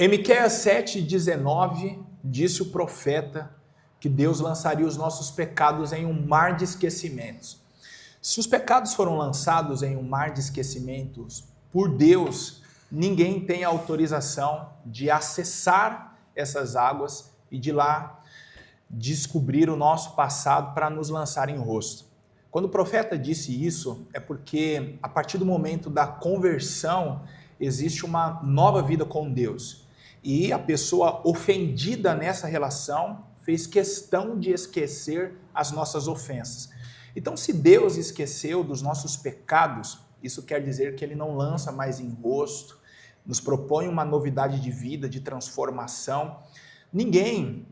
Em Miqueias 7,19, disse o profeta que Deus lançaria os nossos pecados em um mar de esquecimentos. Se os pecados foram lançados em um mar de esquecimentos por Deus, ninguém tem autorização de acessar essas águas e de lá descobrir o nosso passado para nos lançar em rosto. Quando o profeta disse isso, é porque a partir do momento da conversão existe uma nova vida com Deus. E a pessoa ofendida nessa relação fez questão de esquecer as nossas ofensas. Então, se Deus esqueceu dos nossos pecados, isso quer dizer que Ele não lança mais em rosto, nos propõe uma novidade de vida, de transformação. Ninguém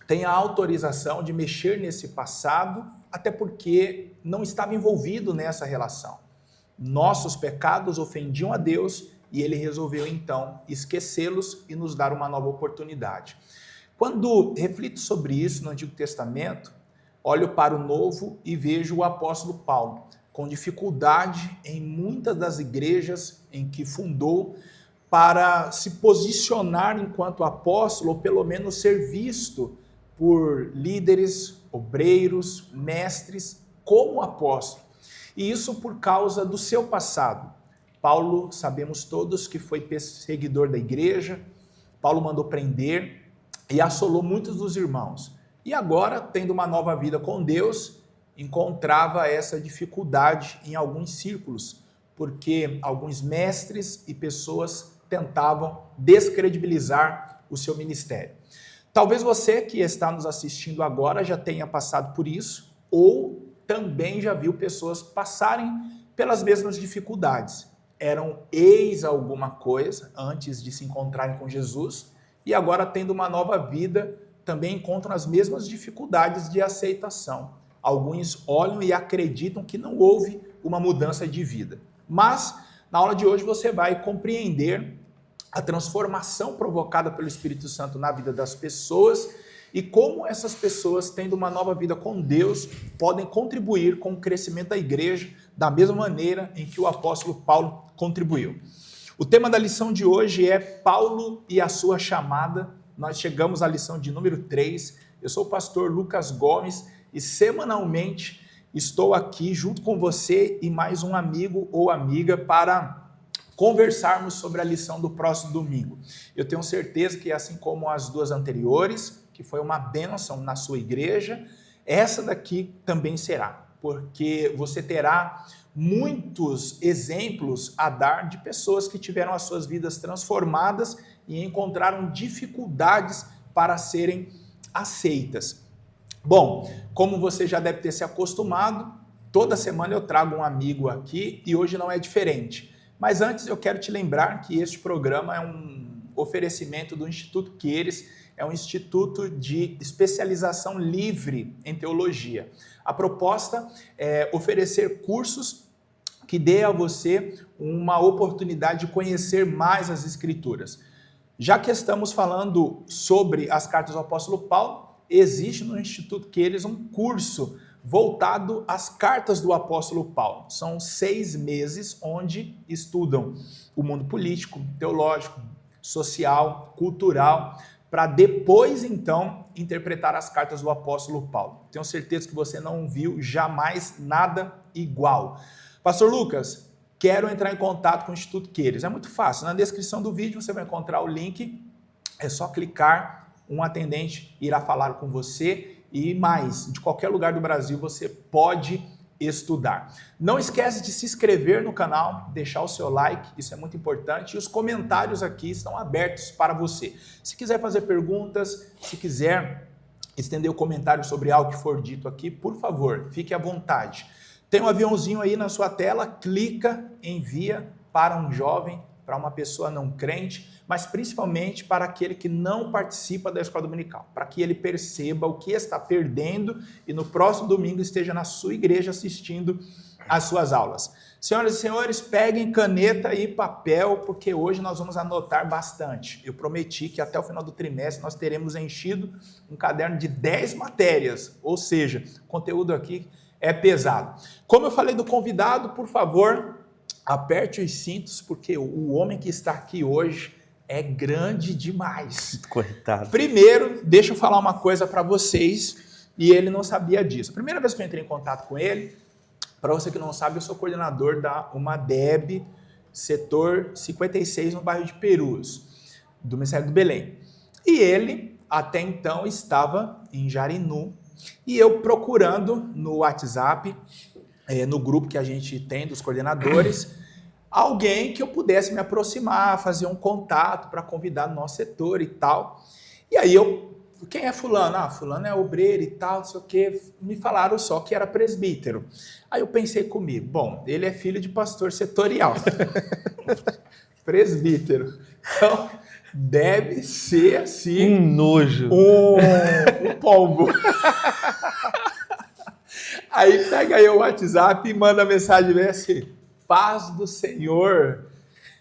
tem a autorização de mexer nesse passado, até porque não estava envolvido nessa relação. Nossos pecados ofendiam a Deus e Ele resolveu então esquecê-los e nos dar uma nova oportunidade. Quando reflito sobre isso no Antigo Testamento, olho para o Novo e vejo o apóstolo Paulo com dificuldade em muitas das igrejas em que fundou para se posicionar enquanto apóstolo, ou pelo menos ser visto por líderes, obreiros, mestres, como apóstolo. E isso por causa do seu passado. Paulo, sabemos todos que foi perseguidor da igreja, Paulo mandou prender e assolou muitos dos irmãos. E agora, tendo uma nova vida com Deus, encontrava essa dificuldade em alguns círculos, porque alguns mestres e pessoas tentavam descredibilizar o seu ministério. Talvez você que está nos assistindo agora já tenha passado por isso, ou também já viu pessoas passarem pelas mesmas dificuldades. Eram ex alguma coisa antes de se encontrarem com Jesus e agora, tendo uma nova vida, também encontram as mesmas dificuldades de aceitação. Alguns olham e acreditam que não houve uma mudança de vida. Mas, na aula de hoje, você vai compreender a transformação provocada pelo Espírito Santo na vida das pessoas e como essas pessoas, tendo uma nova vida com Deus, podem contribuir com o crescimento da igreja da mesma maneira em que o apóstolo Paulo contribuiu. O tema da lição de hoje é Paulo e a sua chamada. Nós chegamos à lição de número 3. Eu sou o pastor Lucas Gomes e semanalmente estou aqui junto com você e mais um amigo ou amiga para conversarmos sobre a lição do próximo domingo. Eu tenho certeza que, assim como as duas anteriores, que foi uma bênção na sua igreja, essa daqui também será, porque você terá muitos exemplos a dar de pessoas que tiveram as suas vidas transformadas e encontraram dificuldades para serem aceitas. Bom, como você já deve ter se acostumado, toda semana eu trago um amigo aqui e hoje não é diferente. Mas antes eu quero te lembrar que este programa é um oferecimento do Instituto Queires, é um instituto de especialização livre em teologia. A proposta é oferecer cursos que dê a você uma oportunidade de conhecer mais as Escrituras. Já que estamos falando sobre as cartas do apóstolo Paulo, existe no Instituto Queires um curso voltado às cartas do apóstolo Paulo. São 6 meses onde estudam o mundo político, teológico, social, cultural, para depois, então, interpretar as cartas do apóstolo Paulo. Tenho certeza que você não viu jamais nada igual. Pastor Lucas, quero entrar em contato com o Instituto Queires. É muito fácil. Na descrição do vídeo você vai encontrar o link. É só clicar, um atendente irá falar com você e mais, de qualquer lugar do Brasil você pode estudar. Não esquece de se inscrever no canal, deixar o seu like, isso é muito importante, e os comentários aqui estão abertos para você. Se quiser fazer perguntas, se quiser estender o comentário sobre algo que for dito aqui, por favor, fique à vontade. Tem um aviãozinho aí na sua tela, clica, envia para um jovem, para uma pessoa não crente, mas principalmente para aquele que não participa da escola dominical, para que ele perceba o que está perdendo e no próximo domingo esteja na sua igreja assistindo às suas aulas. Senhoras e senhores, peguem caneta e papel, porque hoje nós vamos anotar bastante. Eu prometi que até o final do trimestre nós teremos enchido um caderno de 10 matérias, ou seja, o conteúdo aqui é pesado. Como eu falei do convidado, por favor, aperte os cintos, porque o homem que está aqui hoje é grande demais. Coitado. Primeiro, deixa eu falar uma coisa para vocês, e ele não sabia disso. A primeira vez que eu entrei em contato com ele, para você que não sabe, eu sou coordenador da UMADEB, setor 56, no bairro de Perus, do Ministério do Belém. E ele, até então, estava em Jarinu, e eu procurando no WhatsApp, no grupo que a gente tem dos coordenadores, alguém que eu pudesse me aproximar, fazer um contato para convidar no nosso setor e tal. E aí quem é fulano? Ah, fulano é obreiro e tal, não sei o quê. Me falaram só que era presbítero. Aí eu pensei comigo, bom, ele é filho de pastor setorial. Presbítero. Então, deve ser assim... Um nojo. Um pombo. Aí pega aí o WhatsApp e manda mensagem bem assim: paz do Senhor,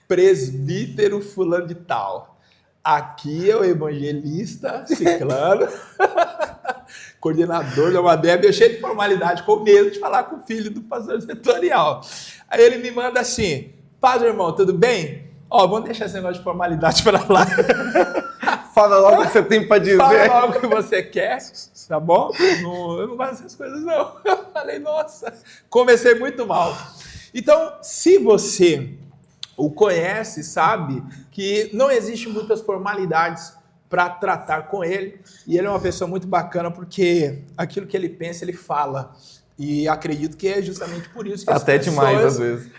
presbítero fulano de tal. Aqui é o evangelista ciclano, coordenador da UMADEB, cheio de formalidade, com medo de falar com o filho do pastor setorial. Aí ele me manda assim: paz, irmão, tudo bem? Ó, vamos deixar esse negócio de formalidade para lá. Fala logo o que você tem para dizer. Fala logo o que você quer, tá bom? Eu não gosto dessas coisas, não. Eu falei, nossa, comecei muito mal. Então, se você o conhece, sabe que não existem muitas formalidades para tratar com ele. E ele é uma pessoa muito bacana porque aquilo que ele pensa, ele fala. E acredito que é justamente por isso que as Até pessoas... demais, às vezes.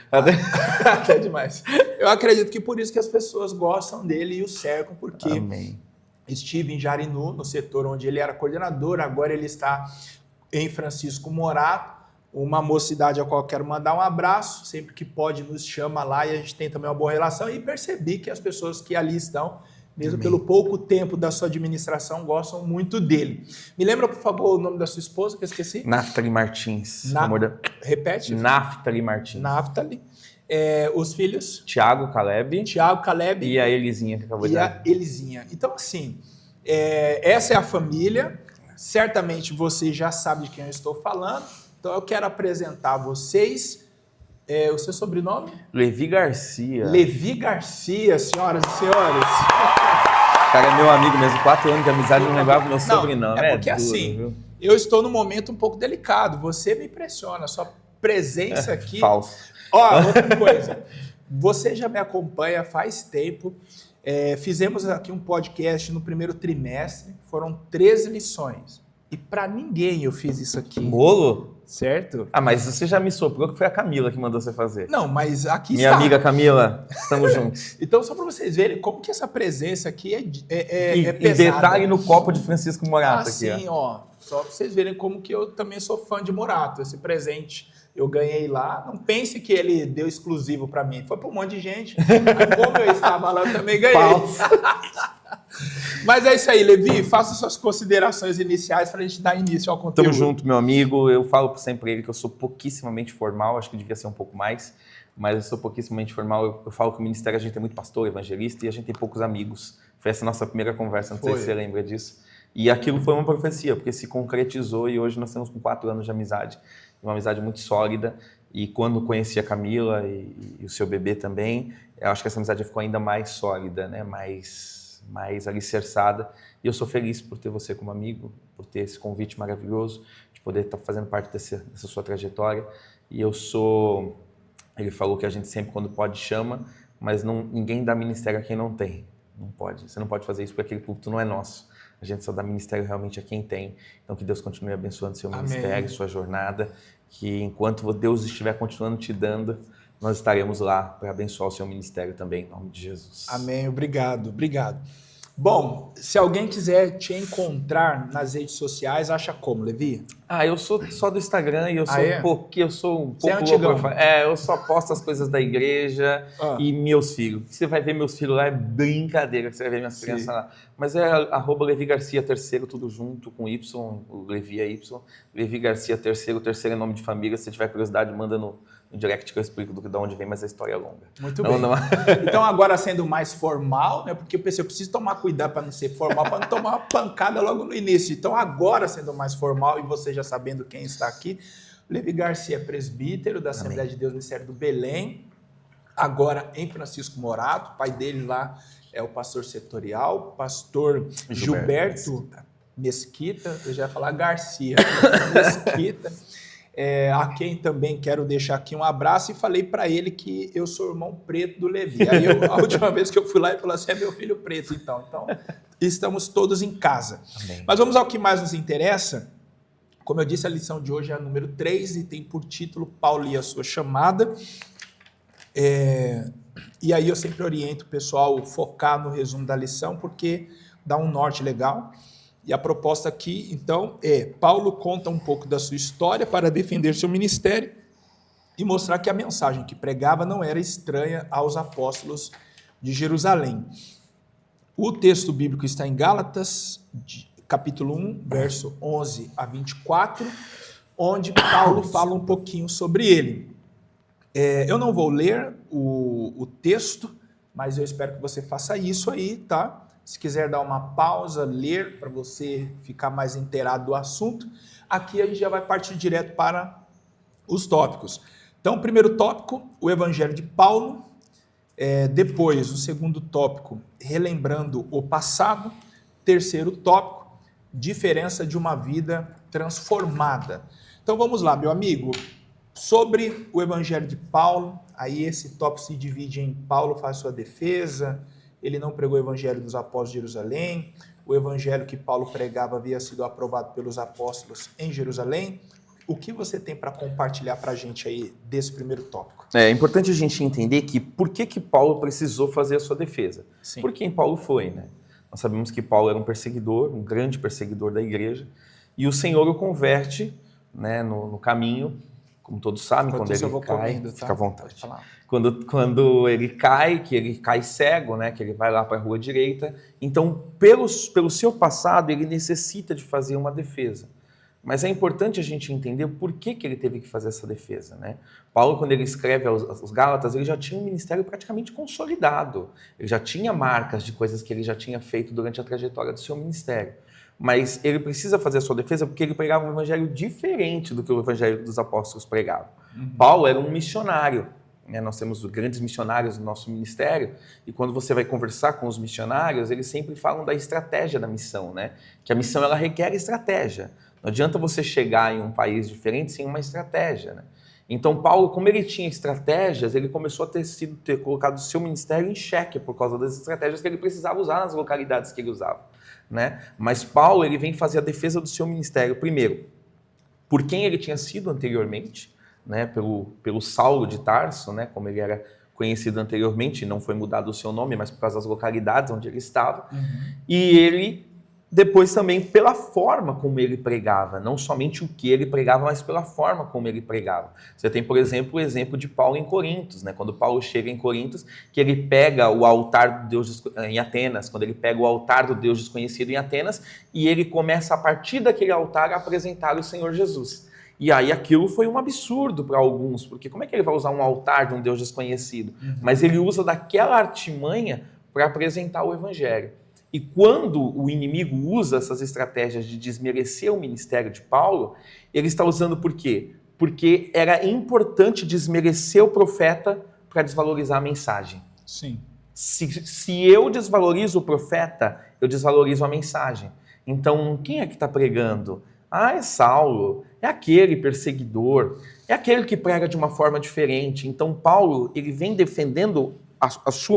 Até demais. Eu acredito que por isso que as pessoas gostam dele e o cercam, porque... Amém. Estive em Jarinu, no setor onde ele era coordenador, agora ele está em Francisco Morato, uma mocidade a qual eu quero mandar um abraço, sempre que pode nos chama lá e a gente tem também uma boa relação, e percebi que as pessoas que ali estão, mesmo Amém. Pelo pouco tempo da sua administração, gostam muito dele. Me lembra, por favor, o nome da sua esposa, que eu esqueci? Naftali Martins. Repete. Naftali Martins. Naftali. Os filhos? Tiago Caleb. E a Elisinha, que acabou de dizer. E a Elisinha. Então, assim, essa é a família. Certamente você já sabe de quem eu estou falando. Então, eu quero apresentar a vocês o seu sobrenome? Levi Garcia. Levi Garcia, senhoras e senhores. Cara, é meu amigo mesmo. 4 anos de amizade, não lembrava o meu sobrenome. É porque, assim, viu? Eu estou num momento um pouco delicado. Você me impressiona. A sua presença aqui... Falso. Ó, outra coisa, você já me acompanha faz tempo, fizemos aqui um podcast no primeiro trimestre, foram 13 lições, e para ninguém eu fiz isso aqui. Bolo? Certo? Ah, mas você já me soprou que foi a Camila que mandou você fazer. Não, mas aqui Minha amiga Camila, estamos juntos. Então, só para vocês verem como que essa presença aqui é pesada. E detalhe no copo de Francisco Morato aqui. Sim, ó, só para vocês verem como que eu também sou fã de Morato, esse presente... Eu ganhei lá, não pense que ele deu exclusivo para mim, foi para um monte de gente. Mas como eu estava lá, eu também ganhei. Mas é isso aí, Levi, faça suas considerações iniciais para a gente dar início ao conteúdo. Tamo junto, meu amigo. Eu falo sempre para ele que eu sou pouquíssimamente formal, acho que devia ser um pouco mais, mas eu sou pouquíssimamente formal. Eu falo que o ministério a gente tem muito pastor, evangelista e a gente tem poucos amigos. Foi essa a nossa primeira conversa, não sei se você lembra disso. E aquilo foi uma profecia, porque se concretizou e hoje nós temos com 4 anos de amizade. Uma amizade muito sólida, e quando conheci a Camila e o seu bebê também, eu acho que essa amizade ficou ainda mais sólida, né? mais alicerçada, e eu sou feliz por ter você como amigo, por ter esse convite maravilhoso, de poder estar fazendo parte dessa sua trajetória, e ele falou que a gente sempre quando pode chama, mas ninguém dá ministério a quem não tem, não pode, você não pode fazer isso porque aquele púlpito não é nosso. A gente só dá ministério realmente a quem tem. Então, que Deus continue abençoando seu ministério, sua jornada. Que enquanto Deus estiver continuando te dando, nós estaremos lá para abençoar o seu ministério também, em nome de Jesus. Amém. Obrigado. Bom, se alguém quiser te encontrar nas redes sociais, acha como, Levi? Eu sou só do Instagram e eu sou um pouco antigão. Eu só posto as coisas da igreja e meus filhos. Você vai ver meus filhos lá, é brincadeira que você vai ver minhas crianças lá. Mas é @Levi Garcia terceiro, tudo junto, com Y, o Levi é Y. Levi Garcia terceiro é nome de família. Se tiver curiosidade, manda no direct que eu explico de onde vem, mas a história é longa. Muito bem. Então, agora sendo mais formal, né? Porque eu pensei, eu preciso tomar cuidado para não ser formal, para não tomar uma pancada logo no início. Então, agora sendo mais formal, e você já sabendo quem está aqui, Levi Garcia é presbítero da Assembleia de Deus Ministério do Belém, agora em Francisco Morato, pai dele lá é o pastor setorial, pastor Gilberto Mesquita, eu já ia falar Garcia, Mesquita, a quem também quero deixar aqui um abraço, e falei para ele que eu sou irmão preto do Levi. Aí a última vez que eu fui lá, ele falou assim, é meu filho preto, então estamos todos em casa. Amém. Mas vamos ao que mais nos interessa. Como eu disse, a lição de hoje é a número 3 e tem por título Paulo e a sua chamada. E aí eu sempre oriento o pessoal a focar no resumo da lição, porque dá um norte legal. E a proposta aqui, então, Paulo conta um pouco da sua história para defender seu ministério e mostrar que a mensagem que pregava não era estranha aos apóstolos de Jerusalém. O texto bíblico está em Gálatas, capítulo 1, verso 11 a 24, onde Paulo fala um pouquinho sobre ele. Eu não vou ler o texto, mas eu espero que você faça isso aí, tá? Se quiser dar uma pausa, ler, para você ficar mais inteirado do assunto, aqui a gente já vai partir direto para os tópicos. Então, o primeiro tópico, o Evangelho de Paulo. Depois, o segundo tópico, relembrando o passado. Terceiro tópico, diferença de uma vida transformada. Então, vamos lá, meu amigo. Sobre o Evangelho de Paulo, aí esse tópico se divide em Paulo faz sua defesa, ele não pregou o Evangelho dos apóstolos de Jerusalém, o Evangelho que Paulo pregava havia sido aprovado pelos apóstolos em Jerusalém. O que você tem para compartilhar para a gente aí desse primeiro tópico? É importante a gente entender que por que Paulo precisou fazer a sua defesa. Sim. Por quem Paulo foi, né? Nós sabemos que Paulo era um perseguidor, um grande perseguidor da igreja, e o Senhor o converte, né, no caminho, como todos sabem, quando ele cai, comendo, tá? fica à vontade. Quando ele cai, que ele cai cego, né, que ele vai lá para a rua direita, então pelo seu passado ele necessita de fazer uma defesa. Mas é importante a gente entender por que ele teve que fazer essa defesa, né? Paulo, quando ele escreve aos Gálatas, ele já tinha um ministério praticamente consolidado, ele já tinha marcas de coisas que ele já tinha feito durante a trajetória do seu ministério. Mas ele precisa fazer a sua defesa porque ele pregava um evangelho diferente do que o evangelho dos apóstolos pregavam. Paulo era um missionário, né? Nós temos grandes missionários no nosso ministério, e quando você vai conversar com os missionários, eles sempre falam da estratégia da missão, né? Que a missão ela requer estratégia. Não adianta você chegar em um país diferente sem uma estratégia, né? Então Paulo, como ele tinha estratégias, ele começou a ter colocado o seu ministério em xeque por causa das estratégias que ele precisava usar nas localidades que ele usava, né? Mas Paulo, ele vem fazer a defesa do seu ministério, primeiro, por quem ele tinha sido anteriormente, né? Pelo Saulo de Tarso, né? Como ele era conhecido anteriormente, não foi mudado o seu nome, mas por causa das localidades onde ele estava. E ele, depois também pela forma como ele pregava, não somente o que ele pregava, mas pela forma como ele pregava. Você tem, por exemplo, o exemplo de Paulo em Corintos, né? Quando Paulo chega em Corintos, que ele pega o altar do Deus em Atenas, quando ele pega o altar do Deus desconhecido em Atenas, e ele começa a partir daquele altar a apresentar o Senhor Jesus. E aí aquilo foi um absurdo para alguns, porque como é que ele vai usar um altar de um Deus desconhecido? Mas ele usa daquela artimanha para apresentar o evangelho. E quando o inimigo usa essas estratégias de desmerecer o ministério de Paulo, ele está usando por quê? Porque era importante desmerecer o profeta para desvalorizar a mensagem. Sim. Se eu desvalorizo o profeta, eu desvalorizo a mensagem. Então, quem é que está pregando? Ah, é Saulo, é aquele perseguidor, é aquele que prega de uma forma diferente. Então, Paulo, ele vem defendendo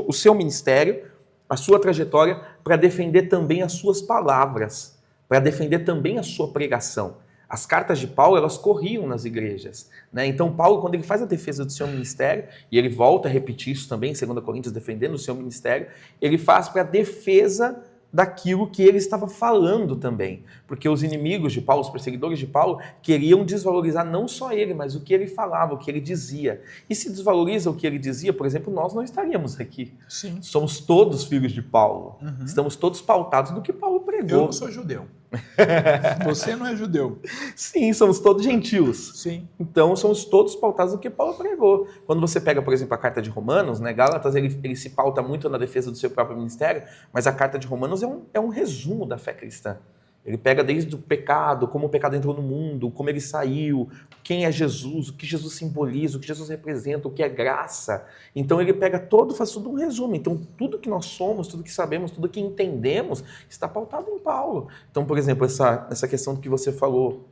o seu ministério, a sua trajetória, para defender também as suas palavras, para defender também a sua pregação. As cartas de Paulo, elas corriam nas igrejas, né? Então, Paulo, quando ele faz a defesa do seu ministério, e ele volta a repetir isso também, em 2 Coríntios, defendendo o seu ministério, ele faz para a defesa daquilo que ele estava falando também. Porque os inimigos de Paulo, os perseguidores de Paulo, queriam desvalorizar não só ele, mas o que ele falava, o que ele dizia. E se desvaloriza o que ele dizia, por exemplo, nós não estaríamos aqui. Sim. Somos todos filhos de Paulo. Estamos todos pautados do que Paulo pregou. Eu não sou judeu. Você não é judeu. Sim, somos todos gentios. Sim. Então, somos todos pautados do que Paulo pregou. Quando você pega, por exemplo, a carta de Romanos, né, Gálatas, ele se pauta muito na defesa do seu próprio ministério, mas a carta de Romanos é um resumo da fé cristã. Ele pega desde o pecado, como o pecado entrou no mundo, como ele saiu, quem é Jesus, o que Jesus simboliza, o que Jesus representa, o que é graça. Então ele pega faz tudo um resumo. Então tudo que nós somos, tudo que sabemos, tudo que entendemos está pautado em Paulo. Então, por exemplo, essa questão que você falou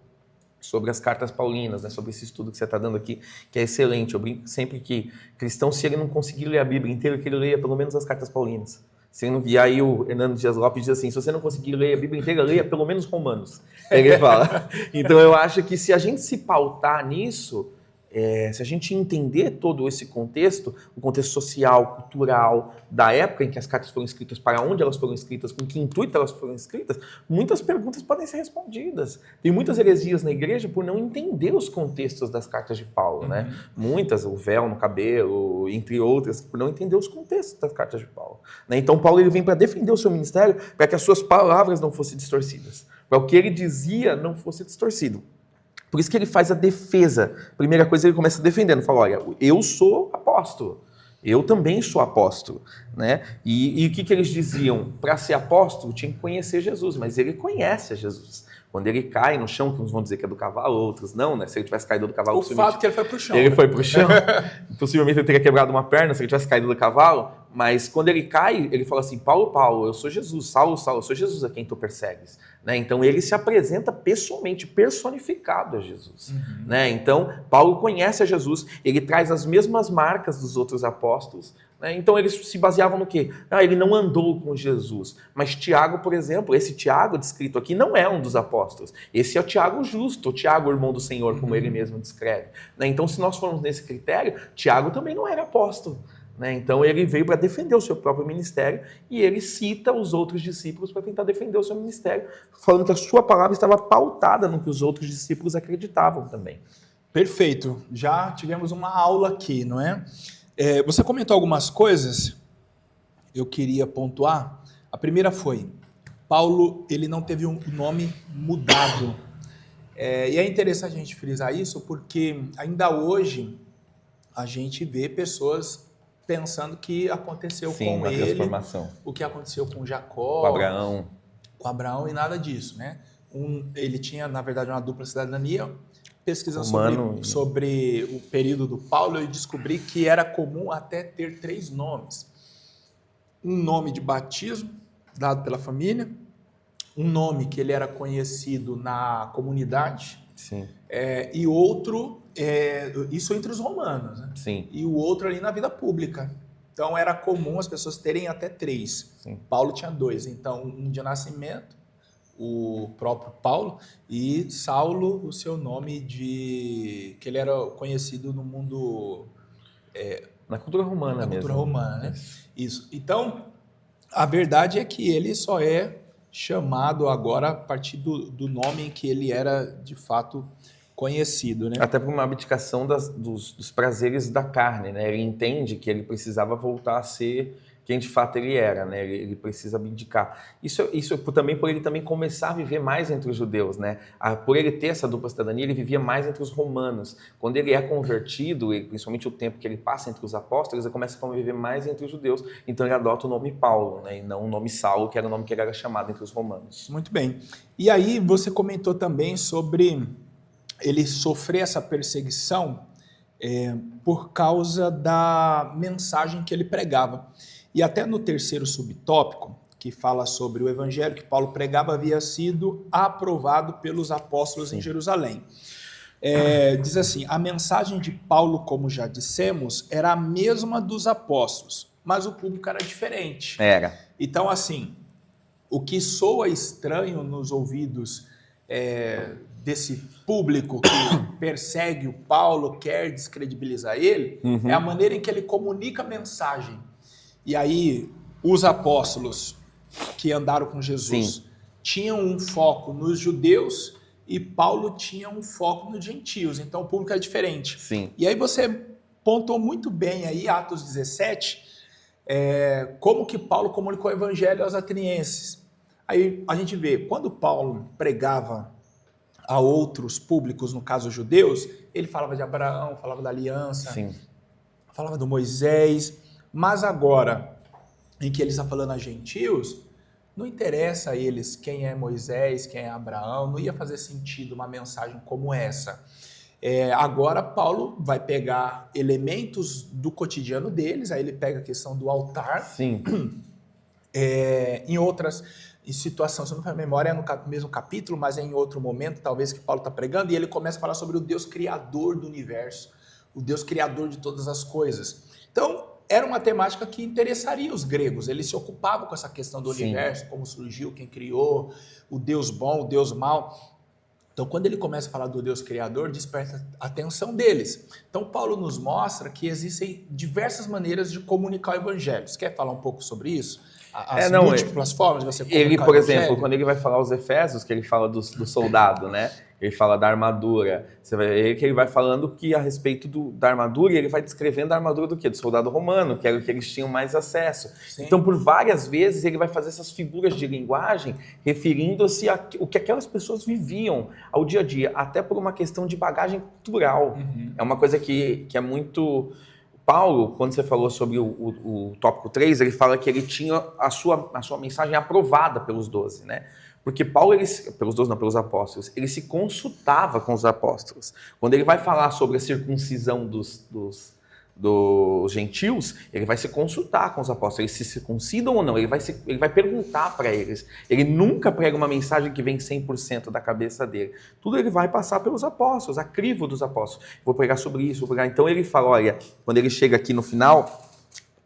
sobre as cartas paulinas, né, sobre esse estudo que você está dando aqui, que é excelente. Eu brinco sempre que cristão, se ele não conseguir ler a Bíblia inteira, que ele leia pelo menos as cartas paulinas. E aí o Hernando Dias Lopes diz assim, se você não conseguir ler a Bíblia inteira, leia pelo menos Romanos. Ele fala. Então eu acho que se a gente se pautar nisso, se a gente entender todo esse contexto, o contexto social, cultural, da época em que as cartas foram escritas, para onde elas foram escritas, com que intuito elas foram escritas, muitas perguntas podem ser respondidas. Tem muitas heresias na igreja por não entender os contextos das cartas de Paulo, né? Muitas, o véu no cabelo, entre outras, por não entender os contextos das cartas de Paulo. Né? Então Paulo ele vem para defender o seu ministério, para que as suas palavras não fossem distorcidas, para o que ele dizia não fosse distorcido. Por isso que ele faz a defesa. Primeira coisa, ele começa defendendo. Fala, olha, eu sou apóstolo. Eu também sou apóstolo. Né? E o que eles diziam? Para ser apóstolo, tinha que conhecer Jesus. Mas ele conhece a Jesus. Quando ele cai no chão, que uns vão dizer que é do cavalo, outros não, né? Se ele tivesse caído do cavalo... O fato que ele foi pro chão. Ele foi pro chão. Possivelmente ele teria quebrado uma perna se ele tivesse caído do cavalo. Mas quando ele cai, ele fala assim, Paulo, Paulo, eu sou Jesus. Saulo, Saulo, eu sou Jesus a quem tu persegues. Né? Então ele se apresenta pessoalmente, personificado a Jesus. Né? Então Paulo conhece a Jesus, ele traz as mesmas marcas dos outros apóstolos. Né? Então eles se baseavam no quê? Ele não andou com Jesus. Mas Tiago, por exemplo, esse Tiago descrito aqui não é um dos apóstolos. Esse é o Tiago justo, o Tiago, irmão do Senhor, como ele mesmo descreve. Né? Então se nós formos nesse critério, Tiago também não era apóstolo. Né? Então ele veio para defender o seu próprio ministério e ele cita os outros discípulos para tentar defender o seu ministério, falando que a sua palavra estava pautada no que os outros discípulos acreditavam também. Perfeito. Já tivemos uma aula aqui, não é? Você comentou algumas coisas, eu queria pontuar. A primeira foi, Paulo ele não teve um nome mudado. E é interessante a gente frisar isso porque ainda hoje a gente vê pessoas pensando que aconteceu com ele, o que aconteceu com Jacó, com Abraão e nada disso, né? Ele tinha, na verdade, uma dupla cidadania. Pesquisando sobre o período do Paulo, eu descobri que era comum até ter 3 nomes. Um nome de batismo, dado pela família, um nome que ele era conhecido na comunidade, e outro, isso entre os romanos, né? Sim. E o outro ali na vida pública. Então era comum as pessoas terem até 3. Sim. Paulo tinha 2, então um de nascimento, o próprio Paulo, e Saulo, o seu nome que ele era conhecido no mundo... na cultura romana mesmo. Na cultura romana, né? Isso. Então, a verdade é que ele só é chamado agora a partir do nome em que ele era, de fato, conhecido, né? Até por uma abdicação dos prazeres da carne, né? Ele entende que ele precisava voltar a ser quem de fato ele era, né? Ele precisa abdicar. Isso também por ele também começar a viver mais entre os judeus, né? Por ele ter essa dupla cidadania, ele vivia mais entre os romanos. Quando ele é convertido, principalmente o tempo que ele passa entre os apóstolos, ele começa a conviver mais entre os judeus. Então ele adota o nome Paulo, né? E não o nome Saulo, que era o nome que ele era chamado entre os romanos. Muito bem. E aí você comentou também sobre ele sofrer essa perseguição por causa da mensagem que ele pregava. E até no terceiro subtópico, que fala sobre o evangelho que Paulo pregava, havia sido aprovado pelos apóstolos em Jerusalém. Diz assim, a mensagem de Paulo, como já dissemos, era a mesma dos apóstolos, mas o público era diferente. Era. Então, assim, o que soa estranho nos ouvidos desse público que persegue o Paulo, quer descredibilizar ele, é a maneira em que ele comunica a mensagem. E aí, os apóstolos que andaram com Jesus tinham um foco nos judeus e Paulo tinha um foco nos gentios. Então, o público é diferente. Sim. E aí você pontuou muito bem aí, Atos 17, como que Paulo comunicou o evangelho aos atenienses. Aí a gente vê, quando Paulo pregava a outros públicos, no caso judeus, ele falava de Abraão, falava da aliança, falava do Moisés... Mas agora, em que ele está falando a gentios, Não interessa a eles quem é Moisés, quem é Abraão, não ia fazer sentido uma mensagem como essa. Agora Paulo vai pegar elementos do cotidiano deles, aí ele pega a questão do altar. Sim. Em outras situações, se não me memória, é no mesmo capítulo, mas é em outro momento, talvez, que Paulo está pregando, e ele começa a falar sobre o Deus criador do universo, o Deus criador de todas as coisas. Então, era uma temática que interessaria os gregos, eles se ocupavam com essa questão do universo, como surgiu, quem criou, o Deus bom, o Deus mau. Então, quando ele começa a falar do Deus criador, desperta a atenção deles. Então, Paulo nos mostra que existem diversas maneiras de comunicar o evangelho. Você quer falar um pouco sobre isso? As múltiplas formas de você comunicar ele, o por evangelho? exemplo, quando ele vai falar aos Efésios, que ele fala do soldado, né? Ele fala da armadura. Você vai ver que ele vai falando que a respeito da armadura, e ele vai descrevendo a armadura do quê? Do soldado romano, que era o que eles tinham mais acesso. Sim. Então, por várias vezes, ele vai fazer essas figuras de linguagem referindo-se a o que aquelas pessoas viviam ao dia a dia, até por uma questão de bagagem cultural. Uhum. É uma coisa que é muito... Paulo, quando você falou sobre o tópico 3, ele fala que ele tinha a sua mensagem aprovada pelos 12, né? Porque Paulo, pelos 12 não, pelos apóstolos, ele se consultava com os apóstolos. Quando ele vai falar sobre a circuncisão dos gentios, ele vai se consultar com os apóstolos, eles se circuncidam ou não, ele vai perguntar para eles. Ele nunca prega uma mensagem que vem 100% da cabeça dele. Tudo ele vai passar pelos apóstolos, a crivo dos apóstolos. Vou pregar sobre isso, vou pregar. Então ele fala, olha, quando ele chega aqui no final,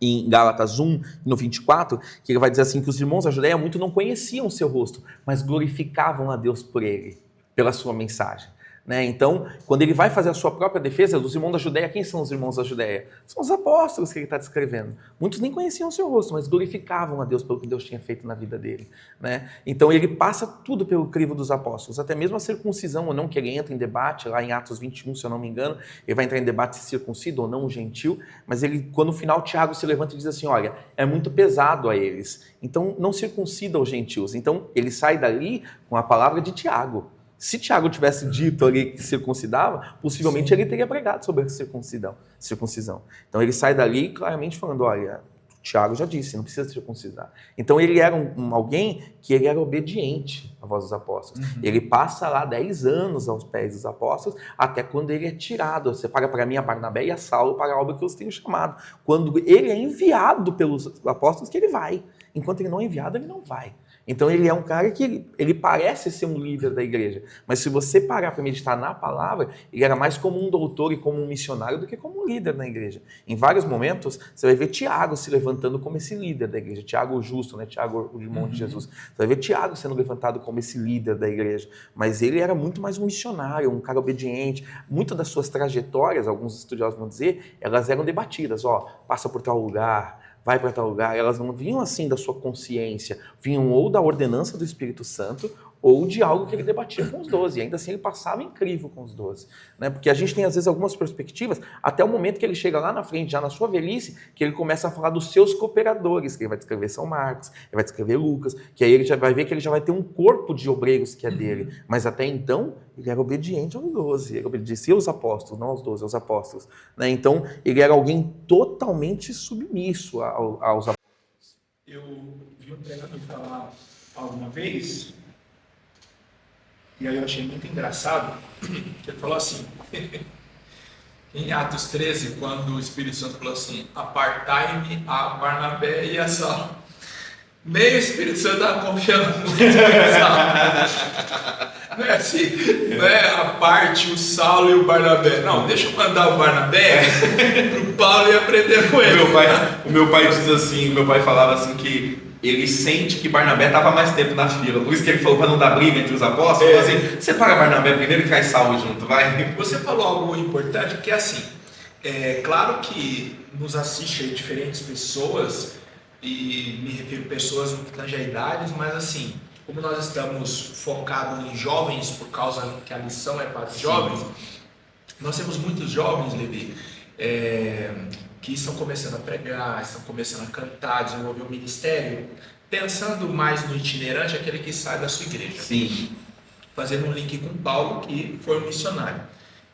em Gálatas 1, no 24, que ele vai dizer assim, que os irmãos da Judéia muito não conheciam o seu rosto, mas glorificavam a Deus por ele, pela sua mensagem. Né? Então, quando ele vai fazer a sua própria defesa dos irmãos da Judéia, quem são os irmãos da Judéia? São os apóstolos que ele está descrevendo. Muitos nem conheciam o seu rosto, mas glorificavam a Deus pelo que Deus tinha feito na vida dele. Né? Então, ele passa tudo pelo crivo dos apóstolos, até mesmo a circuncisão ou não, que ele entra em debate, lá em Atos 21, se eu não me engano, ele vai entrar em debate se circuncida ou não o gentil, mas ele, quando no final Tiago se levanta e diz assim, olha, é muito pesado a eles, então não circuncida os gentios. Então, ele sai dali com a palavra de Tiago. Se Tiago tivesse dito ali que circuncidava, possivelmente Sim. ele teria pregado sobre a circuncisão. Então ele sai dali claramente falando, olha, Tiago já disse, não precisa circuncidar. Então ele era alguém que ele era obediente à voz dos apóstolos. Uhum. Ele passa lá 10 anos aos pés dos apóstolos, até quando ele é tirado. Você paga para mim a Barnabé e a Saulo para a obra que eu os tenho chamado. Quando ele é enviado pelos apóstolos, que ele vai. Enquanto ele não é enviado, ele não vai. Então ele é um cara que ele parece ser um líder da igreja, mas se você parar para meditar na palavra, ele era mais como um doutor e como um missionário do que como um líder na igreja. Em vários momentos, você vai ver Tiago se levantando como esse líder da igreja, Tiago o justo, né? Tiago o irmão de Jesus. Você vai ver Tiago sendo levantado como esse líder da igreja, mas ele era muito mais um missionário, um cara obediente. Muitas das suas trajetórias, alguns estudiosos vão dizer, elas eram debatidas, passa por tal lugar, vai para tal lugar, elas não vinham assim da sua consciência, vinham ou da ordenança do Espírito Santo, ou de algo que ele debatia com os 12, e ainda assim ele passava incrível com os 12, né? Porque a gente tem às vezes algumas perspectivas, até o momento que ele chega lá na frente, já na sua velhice, que ele começa a falar dos seus cooperadores, que ele vai descrever São Marcos, ele vai descrever Lucas, que aí ele já vai ver que ele já vai ter um corpo de obreiros que é dele, mas até então ele era obediente aos 12, ele obedecia aos apóstolos, não aos 12, aos apóstolos, né? Então ele era alguém totalmente submisso aos apóstolos. Eu vi um pregador falar alguma vez, e aí eu achei muito engraçado, que ele falou assim, em Atos 13, quando o Espírito Santo falou assim, apartai-me a Barnabé e a Saulo. Meio Espírito Santo estava confiando muito em Saulo. Não é assim, não é a parte, o Saulo e o Barnabé. Não, deixa eu mandar o Barnabé pro Paulo e aprender com ele. O meu pai diz assim, meu pai falava assim que ele sente que Barnabé estava mais tempo na fila. Por isso que ele falou para não dar briga entre os apóstolos. Assim, você para Barnabé primeiro e traz Saulo junto, vai. Você falou algo importante, porque assim, é claro que nos assistem diferentes pessoas, e me refiro a pessoas no que tange a idades, mas assim, como nós estamos focados em jovens, por causa que a missão é para os jovens, nós temos muitos jovens, Levi, que estão começando a pregar, estão começando a cantar, desenvolver um ministério, pensando mais no itinerante, aquele que sai da sua igreja. Sim. Fazendo um link com Paulo, que foi um missionário.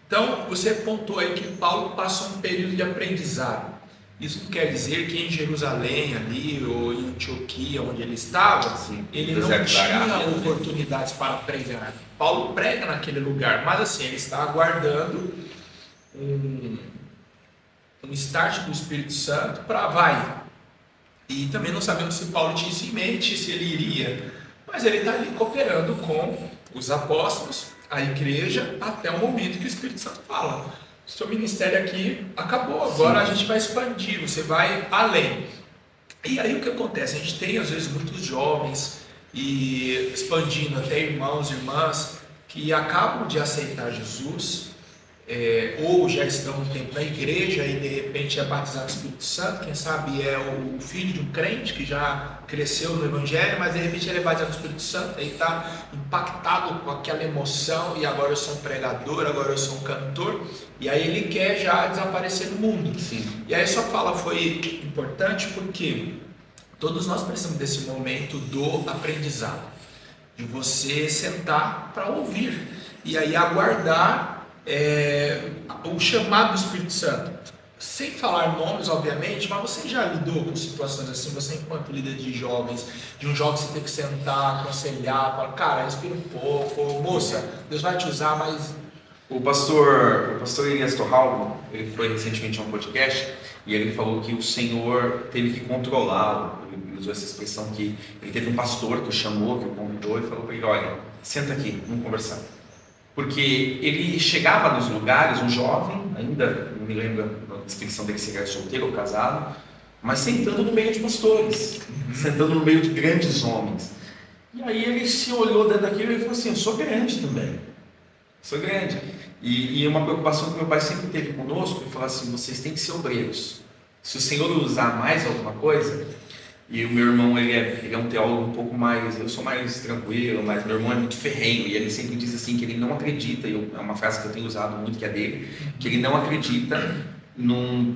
Então, você pontuou aí que Paulo passou um período de aprendizado. Isso não quer dizer que em Jerusalém ali, ou em Antioquia, onde ele estava, ele não tinha oportunidades para pregar. Paulo prega naquele lugar, mas assim, ele está aguardando um start do Espírito Santo para vai. E também não sabemos se Paulo tinha isso em mente, se ele iria. Mas ele está ali cooperando com os apóstolos, a igreja, até o momento que o Espírito Santo fala: o seu ministério aqui acabou, agora a gente vai expandir, você vai além. E aí o que acontece? A gente tem às vezes muitos jovens, e expandindo até irmãos e irmãs, que acabam de aceitar Jesus, ou já estão um tempo na igreja e de repente é batizado no Espírito Santo, quem sabe é o filho de um crente que já cresceu no Evangelho, mas de repente ele é batizado no Espírito Santo, ele está impactado com aquela emoção, e agora eu sou um pregador, agora eu sou um cantor, e aí ele quer já desaparecer do mundo. Sim. E aí sua fala foi importante porque todos nós precisamos desse momento do aprendizado, de você sentar para ouvir, e aí aguardar o chamado do Espírito Santo, sem falar nomes obviamente, mas você já lidou com situações assim, você enquanto líder de jovens, de um jovem que você tem que sentar, aconselhar, falar: cara, respira um pouco, moça, Deus vai te usar, mas... O pastor Elias Torralbo, ele foi recentemente a um podcast e ele falou que o Senhor teve que controlá-lo. Ele usou essa expressão, que ele teve um pastor que o chamou, que o convidou e falou para ele: olha, senta aqui, vamos conversar. Porque ele chegava nos lugares, um jovem, ainda não me lembro da descrição dele se era solteiro ou casado, mas sentando no meio de pastores, sentando no meio de grandes homens. E aí ele se olhou dentro daquilo e falou assim: eu sou grande também, sou grande. E uma preocupação que meu pai sempre teve conosco, ele falou assim: vocês têm que ser obreiros. Se o Senhor usar mais alguma coisa... E o meu irmão, ele é um teólogo um pouco mais... Eu sou mais tranquilo, mas meu irmão é muito ferrenho. E ele sempre diz assim, que ele não acredita, é uma frase que eu tenho usado muito, que é dele, que ele não acredita num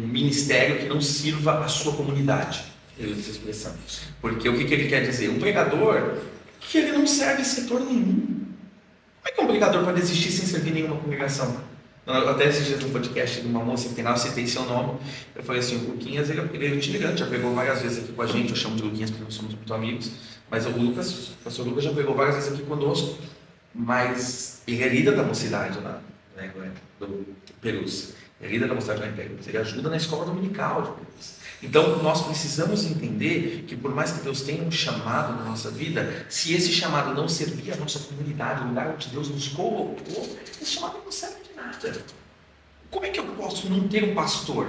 ministério que não sirva a sua comunidade. Ele usa essa expressão. Porque o que ele quer dizer? Um pregador que ele não serve setor nenhum. Como é que um pregador pode existir sem servir nenhuma congregação? Até esses dias no podcast de uma moça que tem lá, eu citei seu nome, eu falei assim: o Luquinhas, ele é itinerante, já pregou várias vezes aqui com a gente, eu chamo de Luquinhas porque nós somos muito amigos, mas o pastor Lucas já pregou várias vezes aqui conosco, mas ele é líder da mocidade lá, né, do Perus, é líder da mocidade lá em Perus, ele ajuda na escola dominical de Perus. Então nós precisamos entender que por mais que Deus tenha um chamado na nossa vida, se esse chamado não servir a nossa comunidade, o lugar onde Deus nos colocou, esse chamado não serve de nada. Como é que eu posso não ter um pastor?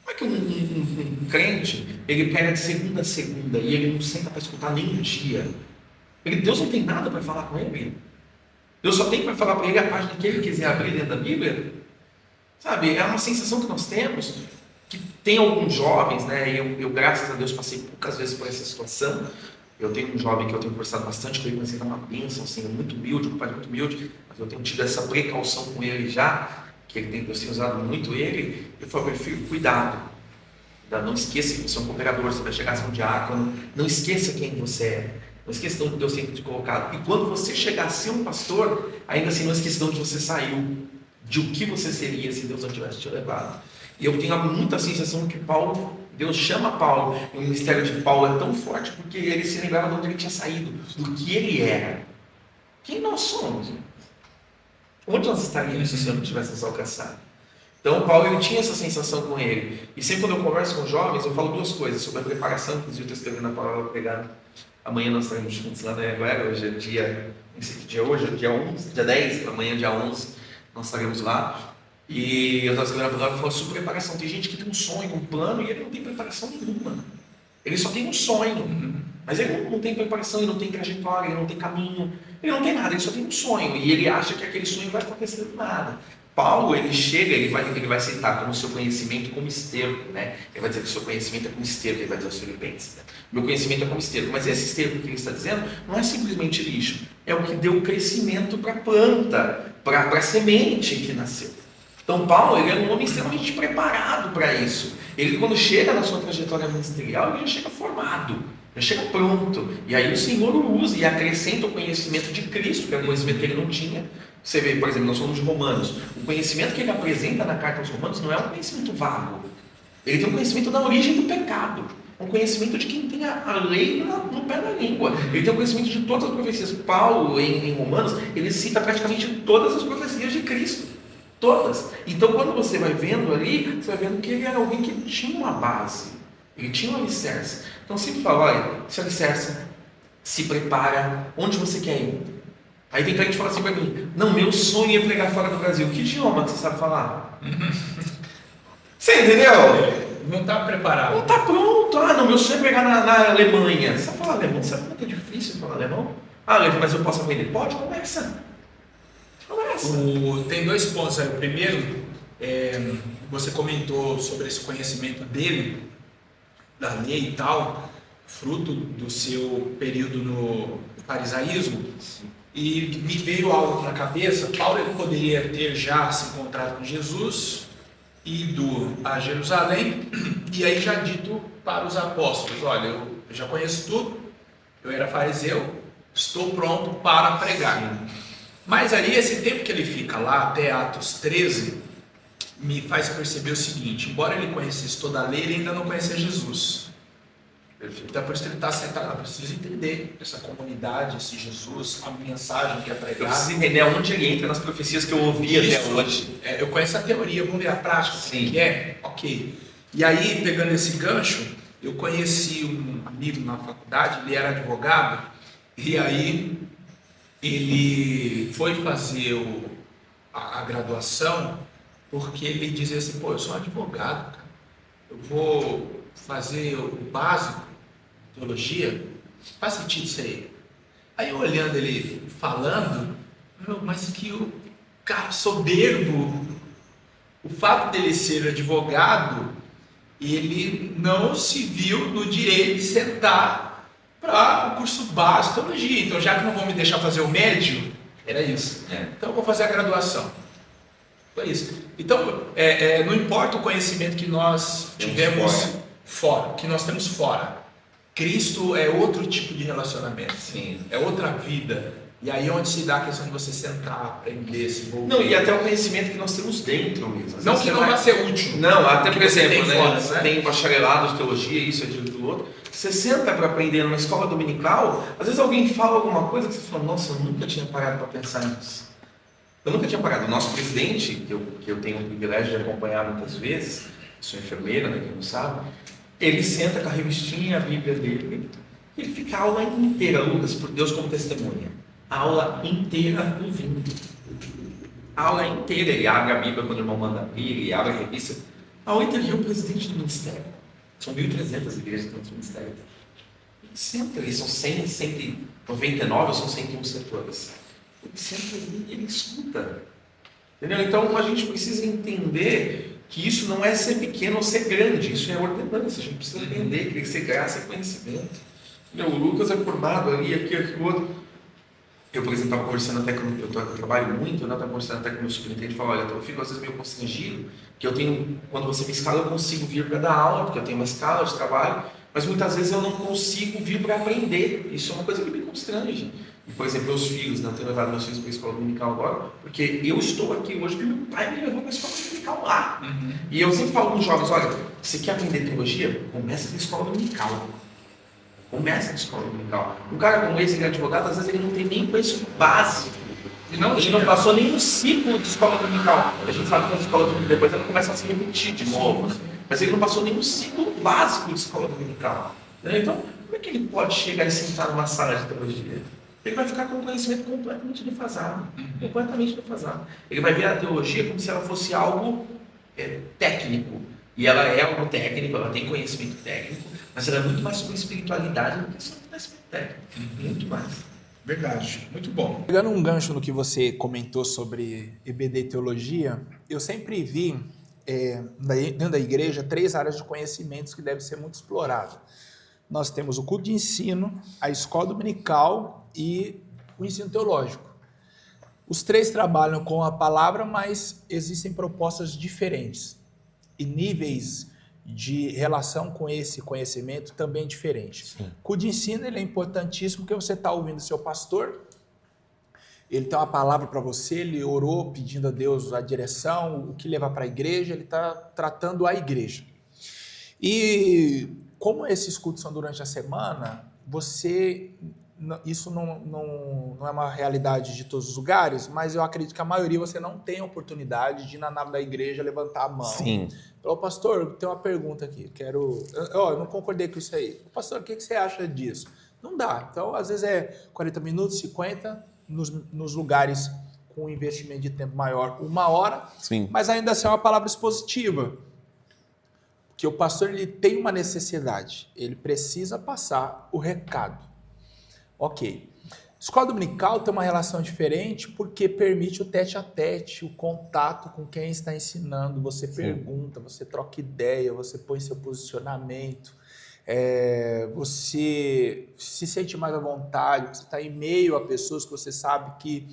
Como é que um crente, ele pega de segunda a segunda e ele não senta para escutar nenhum dia? Deus não tem nada para falar com ele. Deus só tem para falar para ele a página que ele quiser abrir dentro da Bíblia. Sabe, é uma sensação que nós temos, que tem alguns jovens, né? Eu graças a Deus passei poucas vezes por essa situação. Eu tenho um jovem que eu tenho conversado bastante com ele, mas ele é uma bênção, assim, muito humilde, um pai muito humilde, mas eu tenho tido essa precaução com ele já, que ele tem usado muito ele. Eu falo: meu filho, cuidado, não esqueça que você é um cooperador, você vai chegar a ser um diácono, não esqueça quem você é, não esqueça de onde Deus tem te colocado, e quando você chegar a ser um pastor, ainda assim não esqueça de onde você saiu, de o que você seria se Deus não tivesse te levado. E eu tenho muita sensação que Deus chama Paulo, e o ministério de Paulo é tão forte porque ele se lembrava de onde ele tinha saído, do que ele era. Quem nós somos? Onde nós estaríamos se o Senhor não tivesse nos alcançado? Então Paulo, ele tinha essa sensação com ele. E sempre quando eu converso com jovens, eu falo duas coisas sobre a preparação. Inclusive eu estou escrevendo a palavra pregada. Amanhã nós estaremos juntos lá na Anhanguera. Hoje é dia, não sei que dia é hoje, dia 11, dia 10, amanhã dia 11 nós estaremos lá. E eu estava escrevendo a palavra e falando sobre preparação. Tem gente que tem um sonho, um plano, e ele não tem preparação nenhuma. Ele só tem um sonho, mas ele não tem preparação, ele não tem trajetória, ele não tem caminho, ele não tem nada, ele só tem um sonho, e ele acha que aquele sonho vai acontecer do nada. Paulo, ele chega, ele vai citar como seu conhecimento como esterco, né? Ele vai dizer que o seu conhecimento é como esterco, ele vai dizer aos Filipenses, né? Meu conhecimento é como esterco, mas esse esterco que ele está dizendo não é simplesmente lixo, é o que deu crescimento para a planta, para a semente que nasceu. Então Paulo, ele era um homem extremamente preparado para isso. Ele, quando chega na sua trajetória ministerial, ele já chega formado, já chega pronto. E aí o Senhor o usa e acrescenta o conhecimento de Cristo, que é um conhecimento que ele não tinha. Você vê, por exemplo, nós somos Romanos. O conhecimento que ele apresenta na carta aos Romanos não é um conhecimento vago. Ele tem um conhecimento da origem do pecado. Um conhecimento de quem tem a lei no pé da língua. Ele tem um conhecimento de todas as profecias. Paulo, em Romanos, ele cita praticamente todas as profecias de Cristo. Todas. Então, quando você vai vendo ali, você vai vendo que ele era alguém que tinha uma base. Ele tinha um alicerce. Então, sempre fala, olha, se alicerce, se prepara, onde você quer ir? Aí tem gente que fala assim para mim, não, meu sonho é pregar fora do Brasil. Que idioma que você sabe falar? Você entendeu? Não está preparado. Não está pronto. Ah, não, meu sonho é pregar na Alemanha. Você sabe falar alemão? Você sabe que é difícil falar alemão? Ah, mas eu posso aprender? Pode, começa. Tem 2 pontos aí. O primeiro, você comentou sobre esse conhecimento dele, da lei e tal, fruto do seu período no farisaísmo, e me veio algo na cabeça. Paulo ele poderia ter já se encontrado com Jesus, ido a Jerusalém e aí já dito para os apóstolos, olha, eu já conheço tudo, eu era fariseu, estou pronto para pregar. Mas aí esse tempo que ele fica lá, até Atos 13, me faz perceber o seguinte, embora ele conhecesse toda a lei, ele ainda não conhecia Jesus. Então por isso que ele está sentado lá, preciso entender essa comunidade, esse Jesus, a mensagem que é pregada. Eu preciso entender onde ele entra nas profecias que eu ouvi até hoje. Eu conheço a teoria, vamos ver a prática. Sim. Que é? Ok. E aí, pegando esse gancho, eu conheci um amigo na faculdade, ele era advogado, e aí ele foi fazer a graduação, porque ele dizia assim, pô, eu sou advogado, cara. Eu vou fazer o básico, teologia, faz sentido isso aí. Aí eu olhando ele falando, mas que o cara soberbo, o fato dele ser advogado, ele não se viu no direito de sentar para o curso básico de teologia. Então, já que não vão me deixar fazer o médio, era isso. Então eu vou fazer a graduação. Foi isso. Então, não importa o conhecimento que nós tivemos fora, que nós temos fora. Cristo é outro tipo de relacionamento. Sim. É outra vida. E aí onde se dá a questão de você sentar, aprender, se envolver. Não, e até o conhecimento que nós temos dentro mesmo. Não que não vai ser útil. Não, até por exemplo, tem fora, né? Tem bacharelado de teologia, isso, aquilo, do outro. Você senta para aprender numa escola dominical, às vezes alguém fala alguma coisa que você fala, nossa, eu nunca tinha parado para pensar nisso. Eu nunca tinha parado. O nosso presidente, que eu tenho o privilégio de acompanhar muitas vezes, sou enfermeira, né, quem não sabe, ele senta com a revistinha, a Bíblia dele, e ele fica a aula inteira, Lucas, por Deus como testemunha. A aula inteira ouvindo. A aula inteira, ele abre a Bíblia quando o irmão manda abrir, ele abre a revista. A aula inteira, ele é o presidente do ministério. São 1.300 igrejas que estão no ministério. Ele senta ali, são 199 ou são 101 setores. Ele senta ali e ele escuta. Entendeu? Então a gente precisa entender que isso não é ser pequeno ou ser grande, isso é ordenança. A gente precisa entender que ser graça é conhecimento. Entendeu? O Lucas é formado ali, aqui, outro. Eu, por exemplo, estava conversando até com... Eu trabalho muito, eu estava conversando até com o meu superintendente e falava, olha, eu fico às vezes meio constrangido, que eu tenho, quando você me escala, eu consigo vir para dar aula, porque eu tenho uma escala de trabalho, mas muitas vezes eu não consigo vir para aprender. Isso é uma coisa que me constrange. E, por exemplo, meus filhos, né, eu tenho levado meus filhos para a escola dominical agora, porque eu estou aqui hoje porque meu pai me levou para a escola dominical lá. E eu sempre falo com os jovens, olha, você quer aprender teologia? Começa na escola dominical. Começa na escola dominical. Um cara como esse, que é advogado, às vezes ele não tem nem conhecimento básico. Ele não passou nenhum ciclo de escola dominical. A gente sabe que na escola dominical depois ela começa a se repetir de novo. Mas ele não passou nenhum ciclo básico de escola dominical. Então, como é que ele pode chegar e sentar numa sala de teologia? Ele vai ficar com um conhecimento completamente defasado. Completamente defasado. Ele vai ver a teologia como se ela fosse algo técnico. E ela é algo técnico, ela tem conhecimento técnico, mas ela é muito mais sobre espiritualidade do que sobre conhecimento técnico. Muito mais. Verdade, muito bom. Pegando um gancho no que você comentou sobre EBD e teologia, eu sempre vi dentro da igreja 3 áreas de conhecimentos que devem ser muito exploradas. Nós temos o culto de ensino, a escola dominical e o ensino teológico. Os 3 trabalham com a palavra, mas existem propostas diferentes e níveis de relação com esse conhecimento também diferentes. O culto de ensino ele é importantíssimo porque você está ouvindo o seu pastor, ele tem uma palavra para você, ele orou pedindo a Deus a direção, o que levar para a igreja, ele está tratando a igreja. E como esses cultos são durante a semana, isso não é uma realidade de todos os lugares, mas eu acredito que a maioria você não tem a oportunidade de ir na nave da igreja levantar a mão. Sim. Falou, pastor, tem uma pergunta aqui, eu não concordei com isso aí. Pastor, o que você acha disso? Não dá. Então, às vezes é 40 minutos, 50, nos lugares com investimento de tempo maior, 1 hora, Sim. mas ainda assim é uma palavra expositiva. Que o pastor ele tem uma necessidade, ele precisa passar o recado. Ok. Escola dominical tem uma relação diferente porque permite o tete a tete, o contato com quem está ensinando. Você pergunta, você troca ideia, você põe seu posicionamento, você se sente mais à vontade, você está em meio a pessoas que você sabe que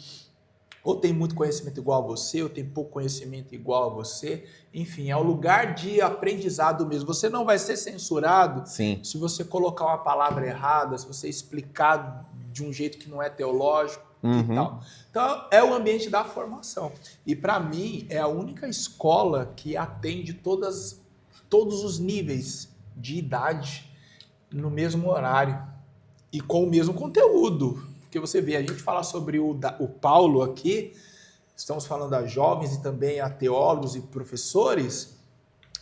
ou tem muito conhecimento igual a você, ou tem pouco conhecimento igual a você. Enfim, é um lugar de aprendizado mesmo. Você não vai ser censurado se você colocar uma palavra errada, se você explicar de um jeito que não é teológico e tal. Então, é o ambiente da formação. E, para mim, é a única escola que atende todos os níveis de idade no mesmo horário e com o mesmo conteúdo. Porque você vê, a gente fala sobre o Paulo aqui, estamos falando a jovens e também a teólogos e professores,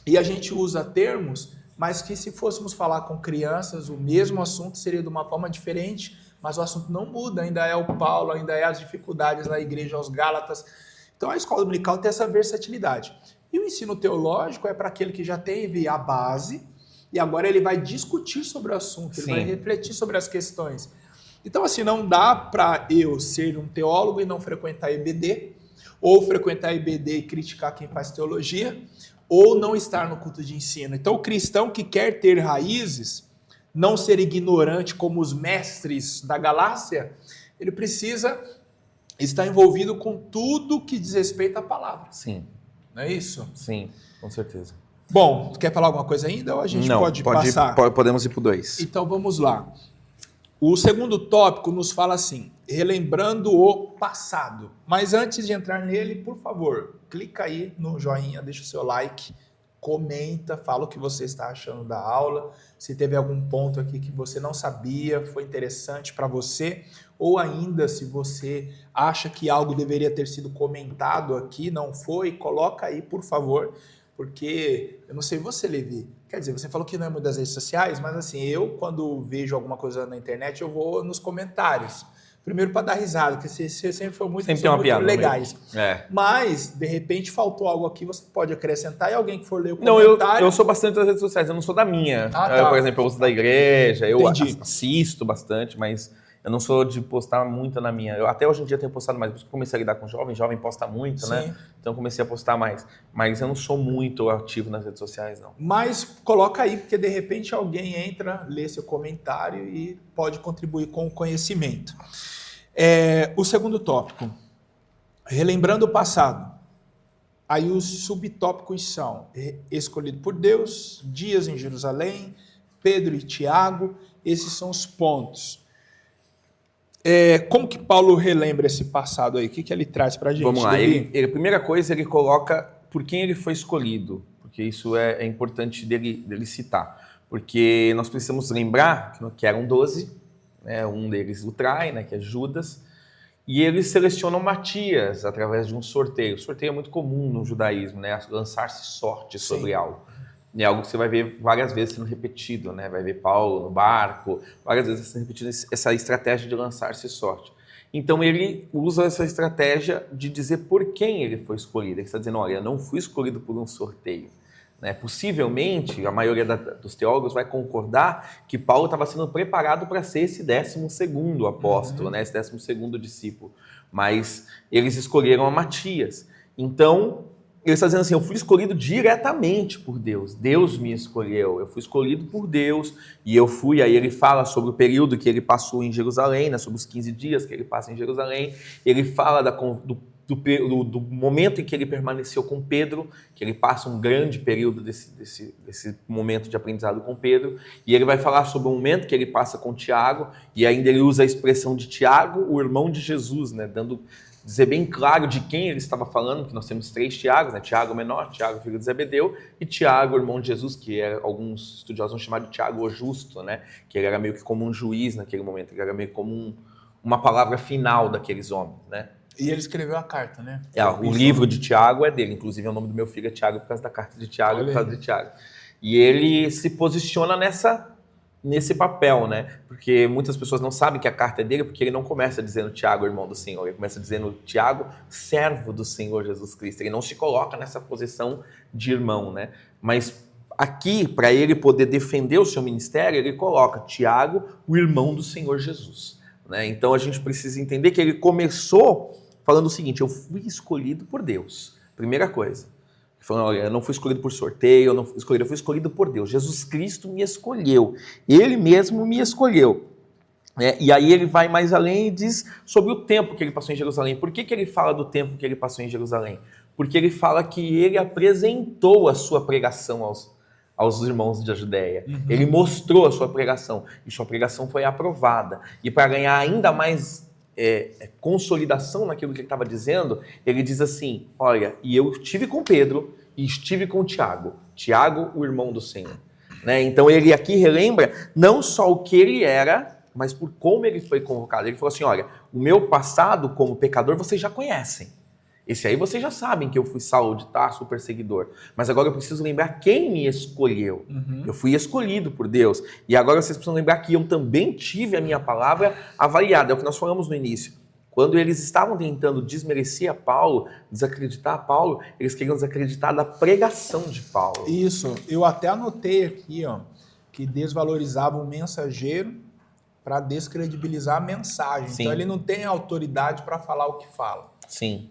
e a gente usa termos, mas que se fôssemos falar com crianças, o mesmo assunto seria de uma forma diferente, mas o assunto não muda, ainda é o Paulo, ainda é as dificuldades na igreja aos Gálatas. Então a escola dominical tem essa versatilidade. E o ensino teológico é para aquele que já teve a base, e agora ele vai discutir sobre o assunto, ele vai refletir sobre as questões. Então, assim, não dá para eu ser um teólogo e não frequentar EBD, ou frequentar EBD e criticar quem faz teologia, ou não estar no culto de ensino. Então, o cristão que quer ter raízes, não ser ignorante como os mestres da galáxia, ele precisa estar envolvido com tudo que diz respeito à palavra. Sim. Não é isso? Sim, com certeza. Bom, quer falar alguma coisa ainda ou a gente pode passar? Podemos ir para o 2. Então, vamos lá. O segundo tópico nos fala assim, relembrando o passado. Mas antes de entrar nele, por favor, clica aí no joinha, deixa o seu like, comenta, fala o que você está achando da aula, se teve algum ponto aqui que você não sabia, foi interessante para você, ou ainda se você acha que algo deveria ter sido comentado aqui, não foi, coloca aí, por favor, porque eu não sei você, Levi, quer dizer, você falou que não é muito das redes sociais, mas assim, eu quando vejo alguma coisa na internet, eu vou nos comentários. Primeiro para dar risada, porque você sempre foi muito, sempre tem uma piada legais. Mas, de repente, faltou algo aqui, você pode acrescentar e alguém que for ler o comentário... Não, eu sou bastante das redes sociais, eu não sou da minha. Por exemplo, eu uso da igreja, eu assisto bastante, mas eu não sou de postar muito na minha. Eu até hoje em dia tenho postado mais, porque eu comecei a lidar com jovem posta muito, né? Então comecei a postar mais. Mas eu não sou muito ativo nas redes sociais, não. Mas coloca aí, porque de repente alguém entra, lê seu comentário e pode contribuir com o conhecimento. O segundo tópico, relembrando o passado. Aí os subtópicos são escolhido por Deus, dias em Jerusalém, Pedro e Tiago, esses são os pontos. Como que Paulo relembra esse passado aí? O que ele traz para a gente? Vamos lá, a primeira coisa ele coloca por quem ele foi escolhido, porque isso é importante dele citar, porque nós precisamos lembrar que eram 12, né, um deles o trai, né, que é Judas, e eles selecionam Matias através de um sorteio. O sorteio é muito comum no judaísmo, né, lançar-se sorte sobre algo. É algo que você vai ver várias vezes sendo repetido, né? Vai ver Paulo no barco, várias vezes sendo repetido essa estratégia de lançar-se sorte. Então ele usa essa estratégia de dizer por quem ele foi escolhido. Ele está dizendo, olha, eu não fui escolhido por um sorteio. Né? Possivelmente, a maioria dos teólogos vai concordar que Paulo estava sendo preparado para ser esse 12º apóstolo, né? Esse 12º discípulo. Mas eles escolheram a Matias. Então... ele está dizendo assim, eu fui escolhido diretamente por Deus. Deus me escolheu, eu fui escolhido por Deus e eu fui. Aí ele fala sobre o período que ele passou em Jerusalém, né, sobre os 15 dias que ele passa em Jerusalém. Ele fala do momento em que ele permaneceu com Pedro, que ele passa um grande período desse momento de aprendizado com Pedro. E ele vai falar sobre o momento que ele passa com Tiago, e ainda ele usa a expressão de Tiago, o irmão de Jesus, né, dizer bem claro de quem ele estava falando, que nós temos 3 Tiagos, né? Tiago menor, Tiago filho de Zebedeu, e Tiago, irmão de Jesus, que alguns estudiosos vão chamar de Tiago o Justo, né? Que ele era meio que como um juiz naquele momento, ele era meio como uma palavra final daqueles homens, né? E ele escreveu a carta, né? O livro de Tiago é dele, inclusive o nome do meu filho é Tiago por causa da carta de Tiago, por causa de Tiago. E ele se posiciona nesse papel, né? Porque muitas pessoas não sabem que a carta é dele, porque ele não começa dizendo Tiago, irmão do Senhor, ele começa dizendo Tiago, servo do Senhor Jesus Cristo. Ele não se coloca nessa posição de irmão, né? Mas aqui, para ele poder defender o seu ministério, ele coloca Tiago, o irmão do Senhor Jesus, né? Então a gente precisa entender que ele começou falando o seguinte: eu fui escolhido por Deus. Primeira coisa. Falando, olha, eu não fui escolhido por sorteio, eu fui escolhido por Deus. Jesus Cristo me escolheu. Ele mesmo me escolheu. E aí ele vai mais além e diz sobre o tempo que ele passou em Jerusalém. Por que ele fala do tempo que ele passou em Jerusalém? Porque ele fala que ele apresentou a sua pregação aos irmãos da Judéia. Ele mostrou a sua pregação. E sua pregação foi aprovada. E para ganhar ainda mais consolidação naquilo que ele estava dizendo, ele diz assim: olha, e eu estive com Pedro e estive com Tiago, o irmão do Senhor, né? Então ele aqui relembra não só o que ele era, mas por como ele foi convocado. Ele falou assim: olha, o meu passado como pecador vocês já conhecem. Esse aí vocês já sabem que eu fui Saulo de Tarso, o perseguidor. Mas agora eu preciso lembrar quem me escolheu. Eu fui escolhido por Deus. E agora vocês precisam lembrar que eu também tive a minha palavra avaliada. É o que nós falamos no início. Quando eles estavam tentando desmerecer a Paulo, desacreditar a Paulo, eles queriam desacreditar da pregação de Paulo. Isso. Eu até anotei aqui, que desvalorizava o mensageiro para descredibilizar a mensagem. Sim. Então ele não tem autoridade para falar o que fala. Sim.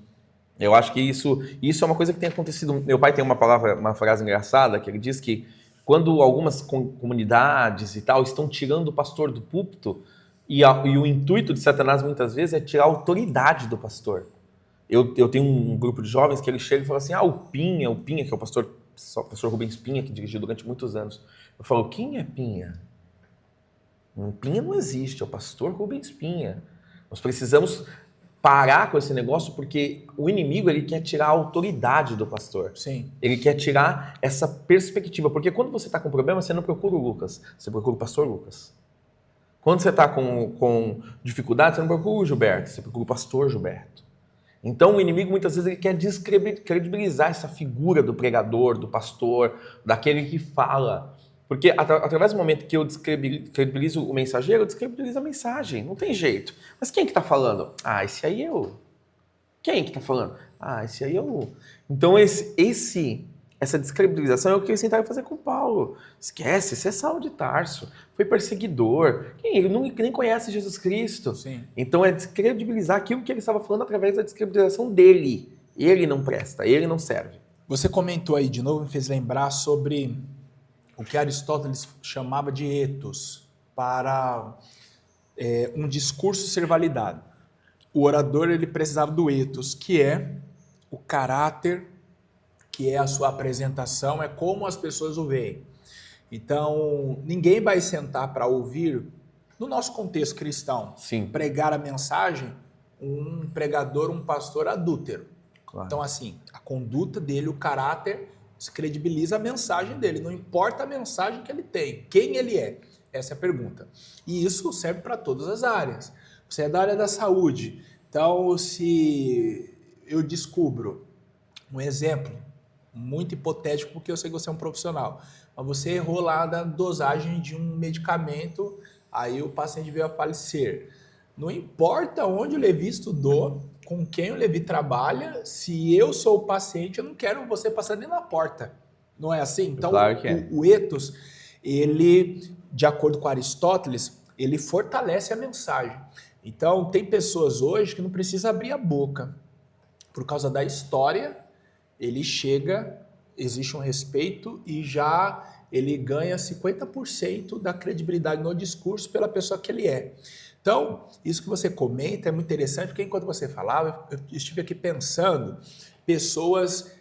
Eu acho que isso é uma coisa que tem acontecido. Meu pai tem uma frase engraçada, que ele diz que quando algumas comunidades e tal estão tirando o pastor do púlpito, e o intuito de Satanás muitas vezes é tirar a autoridade do pastor. Eu tenho um grupo de jovens que ele chega e fala assim: o Pinha, que é o pastor Rubens Pinha, que dirigiu durante muitos anos. Eu falo: quem é Pinha? Pinha não existe, é o pastor Rubens Pinha. Nós precisamos parar com esse negócio, porque o inimigo ele quer tirar a autoridade do pastor. Sim. Ele quer tirar essa perspectiva, porque quando você está com problema, você não procura o Lucas, você procura o pastor Lucas. Quando você está com dificuldade, você não procura o Gilberto, você procura o pastor Gilberto. Então o inimigo muitas vezes ele quer descredibilizar essa figura do pregador, do pastor, daquele que fala. Porque através do momento que eu descredibilizo o mensageiro, eu descredibilizo a mensagem. Não tem jeito. Mas quem que está falando? Esse aí é eu. Quem que está falando? Esse aí é eu. Então essa descredibilização é o que eles tentaram fazer com Paulo. Esquece, esse é Saulo de Tarso. Foi perseguidor. Ele nem conhece Jesus Cristo. Sim. Então é descredibilizar aquilo que ele estava falando através da descredibilização dele. Ele não presta, ele não serve. Você comentou aí de novo, me fez lembrar sobre o que Aristóteles chamava de ethos, para um discurso ser validado. O orador ele precisava do ethos, que é o caráter, que é a sua apresentação, é como as pessoas o veem. Então, ninguém vai sentar para ouvir, no nosso contexto cristão, Sim. pregar a mensagem, um pregador, um pastor adúltero. Claro. Então, assim, a conduta dele, o caráter, descredibiliza a mensagem dele, não importa a mensagem que ele tem, quem ele é, essa é a pergunta. E isso serve para todas as áreas. Você é da área da saúde, então se eu descubro um exemplo, muito hipotético, porque eu sei que você é um profissional, mas você errou lá na dosagem de um medicamento, aí o paciente veio a falecer. Não importa onde o Levi estudou, com quem o Levi trabalha, se eu sou o paciente, eu não quero você passar nem na porta. Não é assim? Então, claro que é. O ethos, ele, de acordo com Aristóteles, ele fortalece a mensagem. Então, tem pessoas hoje que não precisam abrir a boca. Por causa da história, ele chega, existe um respeito e já ele ganha 50% da credibilidade no discurso pela pessoa que ele é. Então, isso que você comenta é muito interessante, porque enquanto você falava, eu estive aqui pensando, pessoas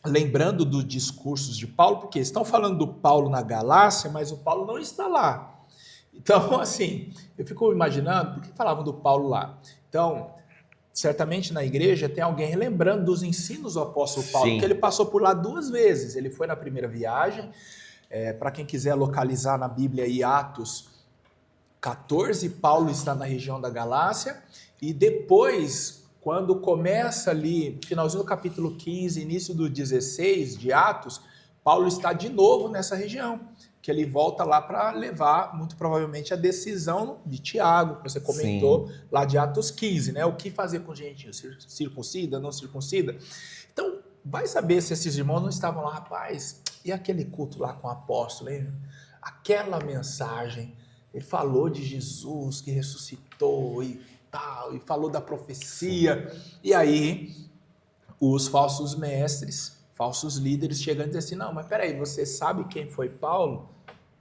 lembrando dos discursos de Paulo, porque estão falando do Paulo na Galácia, mas o Paulo não está lá. Então, assim, eu fico imaginando, por que falavam do Paulo lá? Então, certamente na igreja tem alguém relembrando dos ensinos do apóstolo Paulo, Sim. porque ele passou por lá 2 vezes. Ele foi na primeira viagem, para quem quiser localizar na Bíblia aí, Atos 14, Paulo está na região da Galácia, e depois, quando começa ali, finalzinho do capítulo 15, início do 16 de Atos, Paulo está de novo nessa região, que ele volta lá para levar, muito provavelmente, a decisão de Tiago, que você comentou, lá de Atos 15, né? O que fazer com gente circuncida, não circuncida? Então, vai saber se esses irmãos não estavam lá, rapaz, e aquele culto lá com o apóstolo, hein? Aquela mensagem, ele falou de Jesus que ressuscitou e tal, e falou da profecia, e aí os falsos mestres, falsos líderes chegando e dizem assim, não, mas peraí, você sabe quem foi Paulo?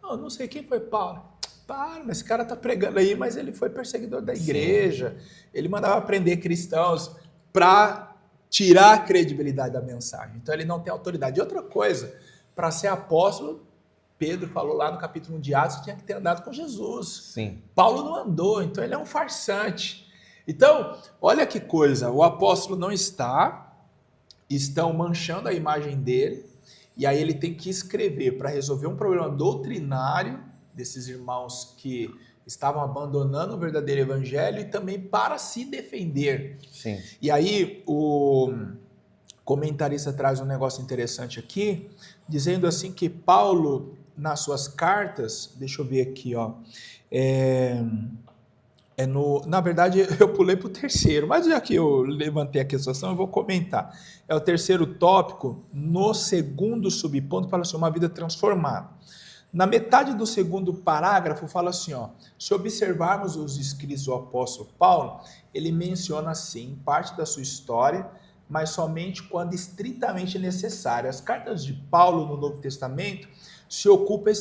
Não, eu não sei quem foi Paulo. Para, mas esse cara tá pregando aí, mas ele foi perseguidor da igreja, ele mandava prender cristãos para tirar a credibilidade da mensagem. Então ele não tem autoridade. E outra coisa, para ser apóstolo, Pedro falou lá no capítulo 1 de Atos que tinha que ter andado com Jesus. Sim. Paulo não andou, então ele é um farsante. Então, olha que coisa, o apóstolo não está, estão manchando a imagem dele, e aí ele tem que escrever para resolver um problema doutrinário desses irmãos que estavam abandonando o verdadeiro evangelho e também para se defender. Sim. E aí o comentarista traz um negócio interessante aqui, dizendo assim que Paulo, nas suas cartas, deixa eu ver aqui, ó, na verdade, eu pulei para o terceiro, mas já que eu levantei a questão, eu vou comentar. É o terceiro tópico, no segundo subponto, fala assim, uma vida transformada. Na metade do segundo parágrafo, fala assim, ó, se observarmos os escritos do apóstolo Paulo, ele menciona assim, parte da sua história, mas somente quando estritamente necessário. As cartas de Paulo no Novo Testamento se ocupam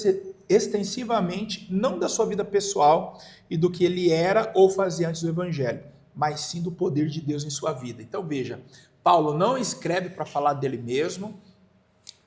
extensivamente não da sua vida pessoal e do que ele era ou fazia antes do evangelho, mas sim do poder de Deus em sua vida. Então veja, Paulo não escreve para falar dele mesmo,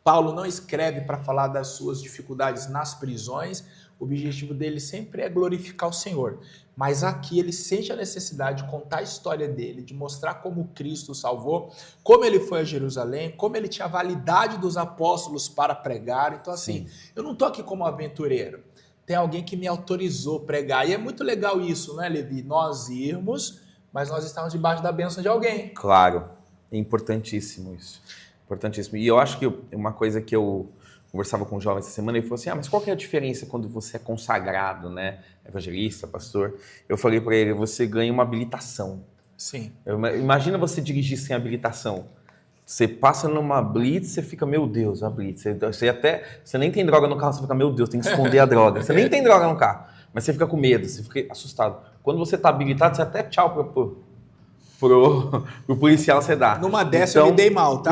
Paulo não escreve para falar das suas dificuldades nas prisões, o objetivo dele sempre é glorificar o Senhor. Mas aqui ele sente a necessidade de contar a história dele, de mostrar como Cristo o salvou, como ele foi a Jerusalém, como ele tinha a validade dos apóstolos para pregar. Então assim, eu não estou aqui como aventureiro, tem alguém que me autorizou a pregar. E é muito legal isso, né, Levi? Nós irmos, mas nós estamos debaixo da bênção de alguém. Claro, é importantíssimo isso. Importantíssimo. E eu acho que uma coisa que eu conversava com um jovem essa semana, ele falou assim, mas qual que é a diferença quando você é consagrado, né? Evangelista, pastor. Eu falei para ele, você ganha uma habilitação. Sim. Imagina você dirigir sem habilitação. Você passa numa blitz, você fica, meu Deus, a blitz. Você nem tem droga no carro, você fica, meu Deus, tem que esconder a droga. Você nem tem droga no carro, mas você fica com medo, você fica assustado. Quando você está habilitado, você até tchau pro policial você dá. Numa dessa eu me dei mal, tá?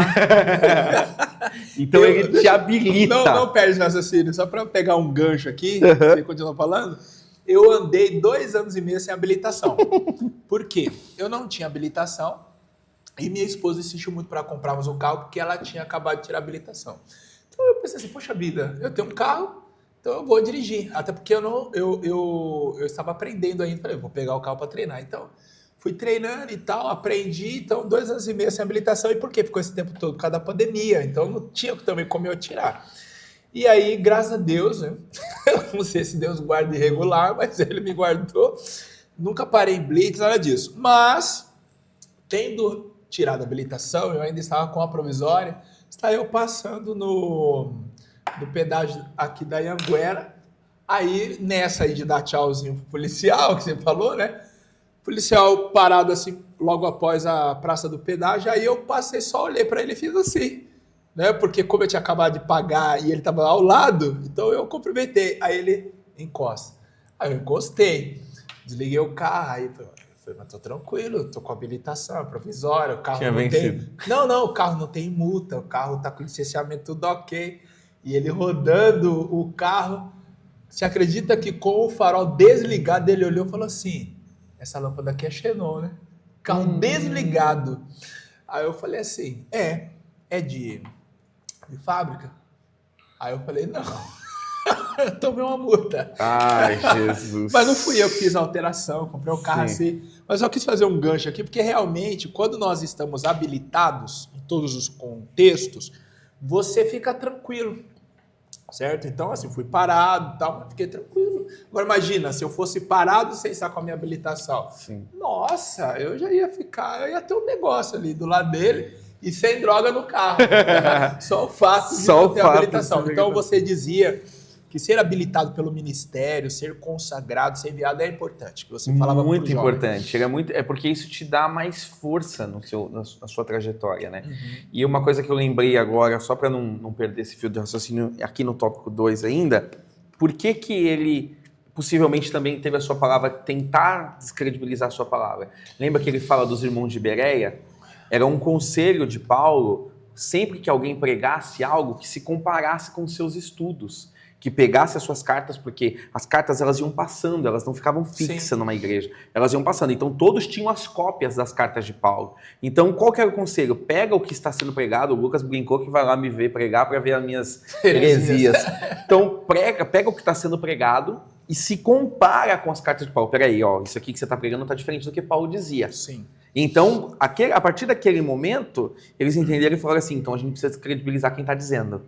Então ele te habilita. Não perde raciocínio, só para pegar um gancho aqui, você continua falando. Eu andei 2 anos e meio sem habilitação. Por quê? Eu não tinha habilitação e minha esposa insistiu muito para comprarmos um carro porque ela tinha acabado de tirar a habilitação. Então eu pensei assim, poxa vida, eu tenho um carro, então eu vou dirigir. Até porque eu estava aprendendo ainda, falei, vou pegar o carro para treinar. Então fui treinando e tal, aprendi, então 2 anos e meio sem habilitação. E por quê? Ficou esse tempo todo? Por causa da pandemia, então não tinha também como eu tirar. E aí, graças a Deus, né? Eu não sei se Deus guarda irregular, mas ele me guardou. Nunca parei em blitz, nada disso. Mas, tendo tirado a habilitação, eu ainda estava com a provisória, estava eu passando no pedágio aqui da Anhanguera. Aí, nessa aí de dar tchauzinho pro policial, que você falou, né? Policial parado assim, logo após a praça do pedágio, aí eu passei, só olhei para ele e fiz assim, né? Porque como eu tinha acabado de pagar e ele estava ao lado, então eu cumprimentei. Aí ele encosta. Aí eu encostei, desliguei o carro, aí eu falei, mas tô tranquilo, tô com habilitação provisória, o carro tinha não vencido. tem... Não, o carro não tem multa, o carro tá com licenciamento tudo ok. E ele rodando o carro, você acredita que com o farol desligado, ele olhou e falou assim, essa lâmpada aqui é xenon, né? Carro desligado. Aí eu falei assim, é de fábrica? Aí eu falei, não. tomei uma multa. Ai, Jesus. Mas não fui eu que fiz a alteração, comprei o carro Sim. assim. Mas eu quis fazer um gancho aqui, porque realmente, quando nós estamos habilitados em todos os contextos, você fica tranquilo, certo? Então, assim, fui parado e tal, mas fiquei tranquilo. Agora, imagina, se eu fosse parado sem estar com a minha habilitação. Sim. Nossa, eu já ia ficar, eu ia ter um negócio ali do lado dele e sem droga no carro. Só o fato de Só não o ter fato de habilitação. ter Então, habilitação. você dizia que ser habilitado pelo ministério, ser consagrado, ser enviado é importante. Que você falava Muito pro jovem. importante. É porque isso te dá mais força na sua trajetória, né? Uhum. E uma coisa que eu lembrei agora, só para não perder esse fio de raciocínio aqui no tópico 2 ainda, por que que ele possivelmente também teve a sua palavra, tentar descredibilizar a sua palavra? Lembra que ele fala dos irmãos de Bereia? Era um conselho de Paulo, sempre que alguém pregasse algo, que se comparasse com os seus estudos, que pegasse as suas cartas, porque as cartas elas iam passando, elas não ficavam fixas numa igreja, elas iam passando. Então todos tinham as cópias das cartas de Paulo. Então qual que era o conselho? Pega o que está sendo pregado, o Lucas brincou que vai lá me ver pregar para ver as minhas heresias. Então pega o que está sendo pregado e se compara com as cartas de Paulo. Peraí, ó, isso aqui que você está pregando está diferente do que Paulo dizia. Sim. Então, a partir daquele momento, eles entenderam e falaram assim, então a gente precisa descredibilizar quem está dizendo.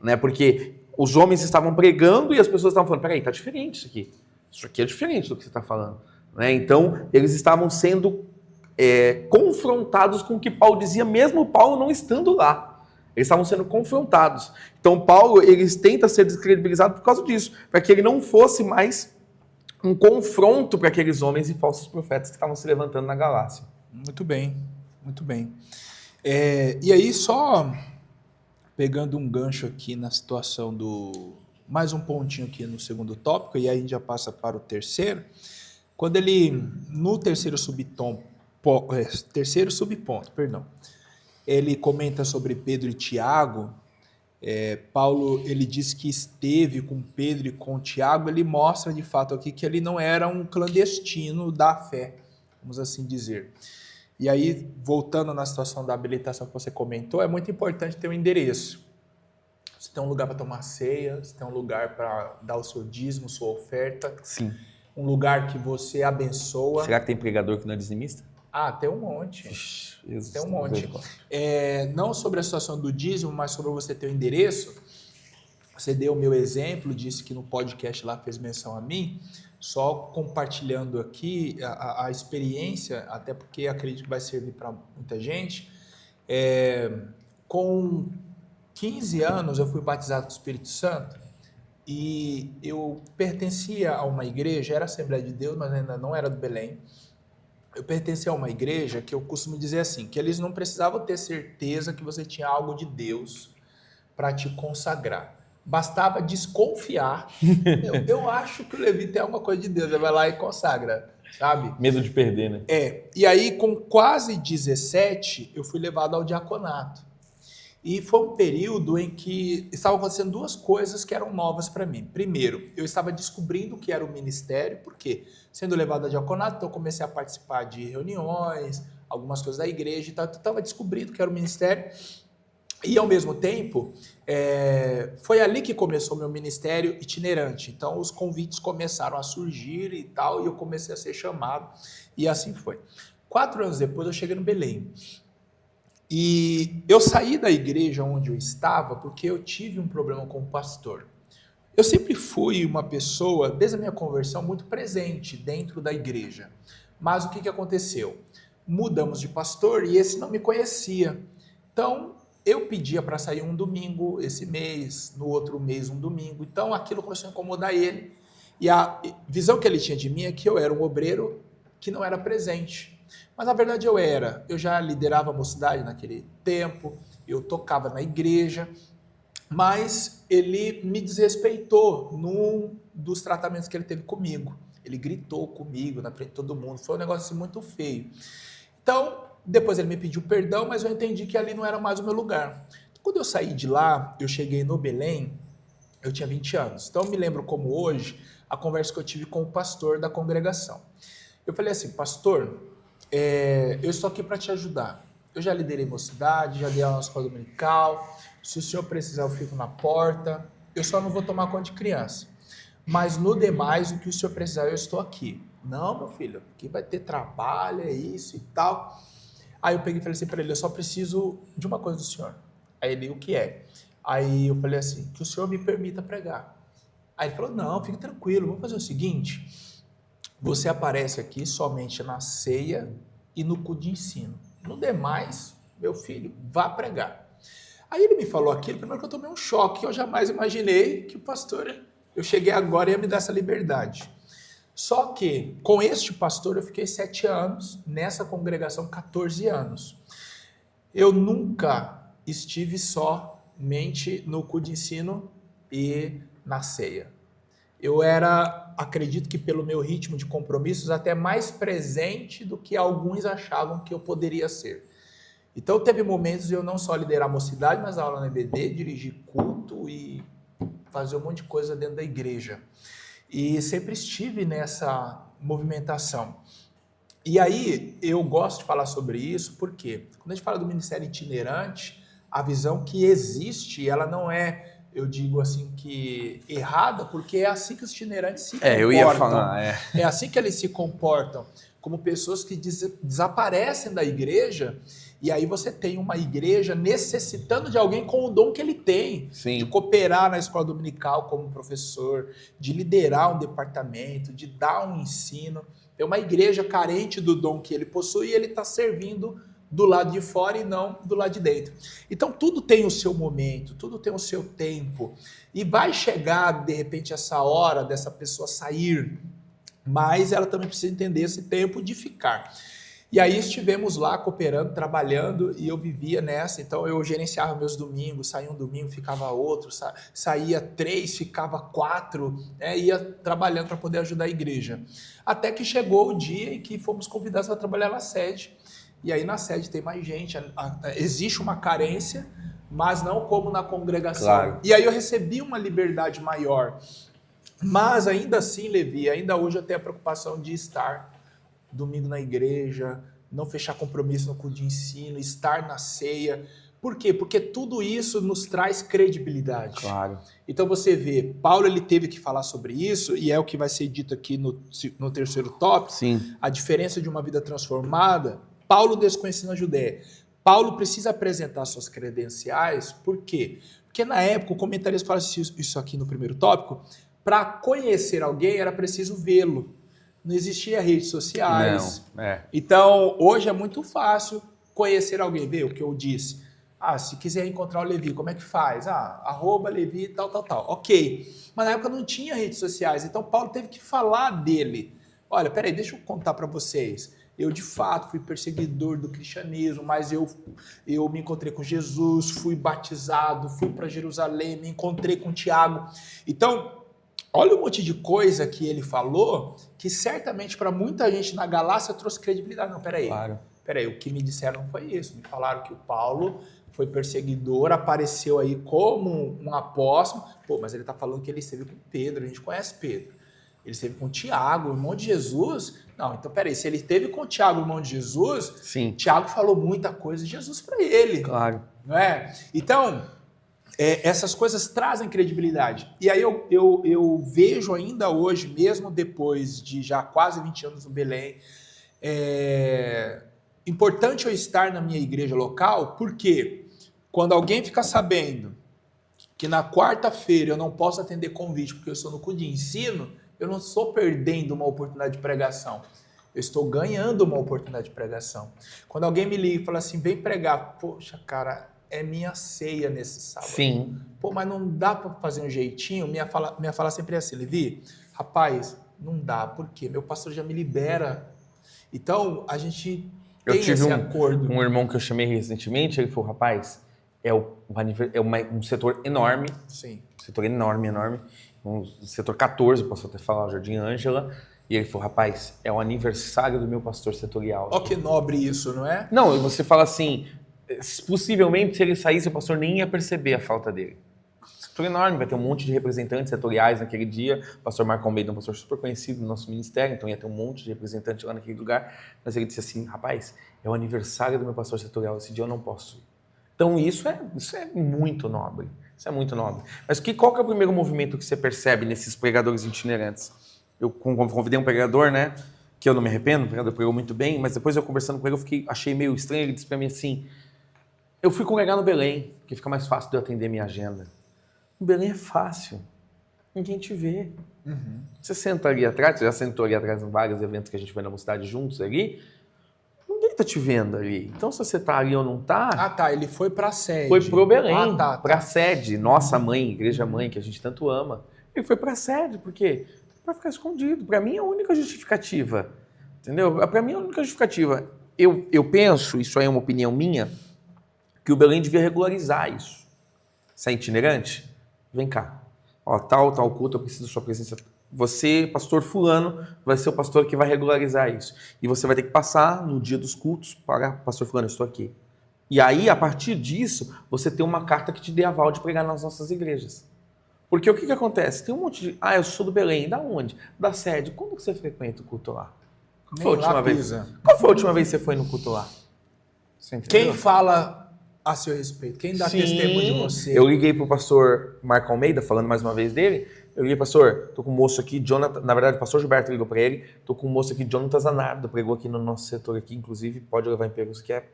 Né? Porque os homens estavam pregando e as pessoas estavam falando, peraí, tá diferente isso aqui. Isso aqui é diferente do que você está falando. Né? Então, eles estavam sendo confrontados com o que Paulo dizia, mesmo Paulo não estando lá. Eles estavam sendo confrontados. Então, Paulo, eles tenta ser descredibilizado por causa disso, para que ele não fosse mais um confronto para aqueles homens e falsos profetas que estavam se levantando na Galácia. Muito bem, muito bem. E aí, só pegando um gancho aqui na situação do... Mais um pontinho aqui no segundo tópico, e aí a gente já passa para o terceiro. Quando ele, no terceiro subponto, ele comenta sobre Pedro e Tiago. Paulo, ele diz que esteve com Pedro e com Tiago. Ele mostra de fato aqui que ele não era um clandestino da fé, vamos assim dizer. E aí, voltando na situação da habilitação que você comentou, é muito importante ter um endereço. Você tem um lugar para tomar ceia, você tem um lugar para dar o seu dízimo, sua oferta. Sim. Um lugar que você abençoa. Será que tem pregador que não é dizimista? Ah, tem um monte. Jesus, tem um monte. Não sobre a situação do dízimo, mas sobre você ter um endereço. Você deu o meu exemplo, disse que no podcast lá fez menção a mim. Só compartilhando aqui a experiência, até porque acredito que vai servir para muita gente. Com 15 anos eu fui batizado com o Espírito Santo e eu pertencia a uma igreja, era Assembleia de Deus, mas ainda não era do Belém. Eu pertencia a uma igreja que eu costumo dizer assim, que eles não precisavam ter certeza que você tinha algo de Deus para te consagrar. Bastava desconfiar. Eu acho que o Levi tem alguma coisa de Deus. Ele vai lá e consagra, sabe? Medo de perder, né? E aí, com quase 17, eu fui levado ao diaconato. E foi um período em que estavam acontecendo duas coisas que eram novas para mim. Primeiro, eu estava descobrindo o que era o ministério, porque sendo levado ao diaconato, então eu comecei a participar de reuniões, algumas coisas da igreja e tal. Eu estava descobrindo o que era o ministério. E, ao mesmo tempo, foi ali que começou o meu ministério itinerante. Então, os convites começaram a surgir e tal, e eu comecei a ser chamado, e assim foi. 4 anos depois, eu cheguei no Belém. E eu saí da igreja onde eu estava porque eu tive um problema com o pastor. Eu sempre fui uma pessoa, desde a minha conversão, muito presente dentro da igreja. Mas o que aconteceu? Mudamos de pastor e esse não me conhecia. Então, eu pedia para sair um domingo esse mês, no outro mês um domingo. Então aquilo começou a incomodar ele. E a visão que ele tinha de mim é que eu era um obreiro que não era presente. Mas na verdade eu já liderava a mocidade naquele tempo, eu tocava na igreja, mas ele me desrespeitou num dos tratamentos que ele teve comigo. Ele gritou comigo na frente de todo mundo, foi um negócio assim, muito feio. Então, depois ele me pediu perdão, mas eu entendi que ali não era mais o meu lugar. Quando eu saí de lá, eu cheguei no Belém, eu tinha 20 anos. Então eu me lembro como hoje, a conversa que eu tive com o pastor da congregação. Eu falei assim, pastor, eu estou aqui para te ajudar. Eu já liderei mocidade, já dei aula na escola dominical, se o senhor precisar eu fico na porta, eu só não vou tomar conta de criança. Mas no demais, o que o senhor precisar, eu estou aqui. Não, meu filho, aqui vai ter trabalho, é isso e tal. Aí eu peguei e falei assim para ele, eu só preciso de uma coisa do senhor. Aí ele, o que é? Aí eu falei assim, que o senhor me permita pregar. Aí ele falou, não, fique tranquilo, vamos fazer o seguinte, você aparece aqui somente na ceia e no culto de ensino. No demais, meu filho, vá pregar. Aí ele me falou aquilo, primeiro que eu tomei um choque, eu jamais imaginei que o pastor, eu cheguei agora e ia me dar essa liberdade. Só que, com este pastor, eu fiquei 7 anos, nessa congregação, 14 anos. Eu nunca estive somente no culto de ensino e na ceia. Eu era, acredito que pelo meu ritmo de compromissos, até mais presente do que alguns achavam que eu poderia ser. Então, teve momentos de eu não só liderar a mocidade, mas dar aula na EBD, dirigir culto e fazer um monte de coisa dentro da igreja. E sempre estive nessa movimentação. E aí, eu gosto de falar sobre isso, porque quando a gente fala do ministério itinerante, a visão que existe, ela não é, eu digo assim, que errada, porque é assim que os itinerantes se comportam. Eu ia falar, É assim que eles se comportam, como pessoas que desaparecem da igreja, e aí você tem uma igreja necessitando de alguém com o dom que ele tem, Sim. de cooperar na escola dominical como professor, de liderar um departamento, de dar um ensino. É uma igreja carente do dom que ele possui e ele está servindo do lado de fora e não do lado de dentro. Então tudo tem o seu momento, tudo tem o seu tempo. E vai chegar, de repente, essa hora dessa pessoa sair, mas ela também precisa entender esse tempo de ficar. E aí estivemos lá cooperando, trabalhando, e eu vivia nessa. Então eu gerenciava meus domingos, saía um domingo, ficava outro, saía 3, ficava 4, né, ia trabalhando para poder ajudar a igreja. Até que chegou o dia em que fomos convidados para trabalhar na sede. E aí na sede tem mais gente, existe uma carência, mas não como na congregação. Claro. E aí eu recebi uma liberdade maior. Mas ainda assim, Levi, ainda hoje eu tenho a preocupação de estar domingo na igreja, não fechar compromisso no culto de ensino, estar na ceia. Por quê? Porque tudo isso nos traz credibilidade. Claro. Então você vê, Paulo ele teve que falar sobre isso, e é o que vai ser dito aqui no terceiro tópico, Sim. a diferença de uma vida transformada. Paulo desconhecendo a Judéia. Paulo precisa apresentar suas credenciais, por quê? Porque na época, o comentarista fala isso aqui no primeiro tópico, para conhecer alguém era preciso vê-lo. Não existia redes sociais. Não, Então, hoje é muito fácil conhecer alguém. Vê o que eu disse. Se quiser encontrar o Levi, como é que faz? @Levi, tal. Ok. Mas na época não tinha redes sociais. Então, Paulo teve que falar dele. Olha, peraí, deixa eu contar para vocês. Eu, de fato, fui perseguidor do cristianismo, mas eu me encontrei com Jesus, fui batizado, fui para Jerusalém, me encontrei com Tiago. Então, olha um monte de coisa que ele falou, que certamente para muita gente na Galácia trouxe credibilidade. Não, peraí. Claro. Peraí, o que me disseram não foi isso. Me falaram que o Paulo foi perseguidor, apareceu aí como um apóstolo. Pô, mas ele está falando que ele esteve com Pedro, a gente conhece Pedro. Ele esteve com Tiago, irmão de Jesus. Não, então peraí, se ele esteve com Tiago, irmão de Jesus, Sim. Tiago falou muita coisa de Jesus para ele. Claro. Não é? Então, essas coisas trazem credibilidade. E aí eu vejo ainda hoje, mesmo depois de já quase 20 anos no Belém, importante eu estar na minha igreja local, porque quando alguém fica sabendo que na quarta-feira eu não posso atender convite porque eu estou no culto de ensino, eu não estou perdendo uma oportunidade de pregação. Eu estou ganhando uma oportunidade de pregação. Quando alguém me liga e fala assim, vem pregar. Poxa, cara, é minha ceia nesse sábado. Sim. Pô, mas não dá para fazer um jeitinho? Minha fala sempre é assim, Levi, rapaz, não dá. Por quê? Meu pastor já me libera. Então, a gente tem esse acordo. Um irmão que eu chamei recentemente, ele falou, rapaz, um setor enorme. Sim. Um setor enorme. Um setor 14, posso até falar, o Jardim Ângela. E ele falou, rapaz, é o aniversário do meu pastor setorial. Ó que nobre isso, não é? Não, e você fala assim, possivelmente se ele saísse, o pastor nem ia perceber a falta dele. Setor enorme, vai ter um monte de representantes setoriais naquele dia. O pastor Marco Almeida é um pastor super conhecido no nosso ministério, então ia ter um monte de representantes lá naquele lugar. Mas ele disse assim, rapaz, é o aniversário do meu pastor setorial, esse dia eu não posso ir. Então isso é muito nobre. Isso é muito nobre. Mas qual que é o primeiro movimento que você percebe nesses pregadores itinerantes? Eu convidei um pregador, né? Que eu não me arrependo, o pregador pregou muito bem, mas depois eu conversando com ele, achei meio estranho. Ele disse para mim assim: eu fui congregar no Belém, porque fica mais fácil de eu atender minha agenda. O Belém é fácil. Ninguém te vê. Você senta ali atrás, você já sentou ali atrás em vários eventos que a gente foi na mocidade juntos ali, ninguém tá te vendo ali. Então, se você tá ali ou não tá... Ah, tá, ele foi pra sede. Foi pro Belém, tá. pra sede, nossa mãe, igreja mãe, que a gente tanto ama. Ele foi pra sede, por quê? Pra ficar escondido. Pra mim é a única justificativa, entendeu? Pra mim é a única justificativa. Eu penso, isso aí é uma opinião minha, que o Belém devia regularizar isso. Você é itinerante? Vem cá. Ó, tal culto, eu preciso da sua presença. Você, pastor fulano, vai ser o pastor que vai regularizar isso. E você vai ter que passar no dia dos cultos para pastor fulano, eu estou aqui. E aí, a partir disso, você tem uma carta que te dê aval de pregar nas nossas igrejas. Porque o que acontece? Tem um monte de... eu sou do Belém. Da onde? Da sede. Quando que você frequenta o culto lá? Qual foi a última vez? Qual foi a última vez que você foi no culto lá? Quem fala a seu respeito? Quem dá testemunho de você? Eu liguei pro pastor Marco Almeida, falando mais uma vez dele. Eu liguei, pastor, tô com um moço aqui, Jonathan, na verdade o pastor Gilberto ligou para ele, tô com um moço aqui, Jonathan Zanardo, pregou aqui no nosso setor aqui, inclusive pode levar em Perus, que é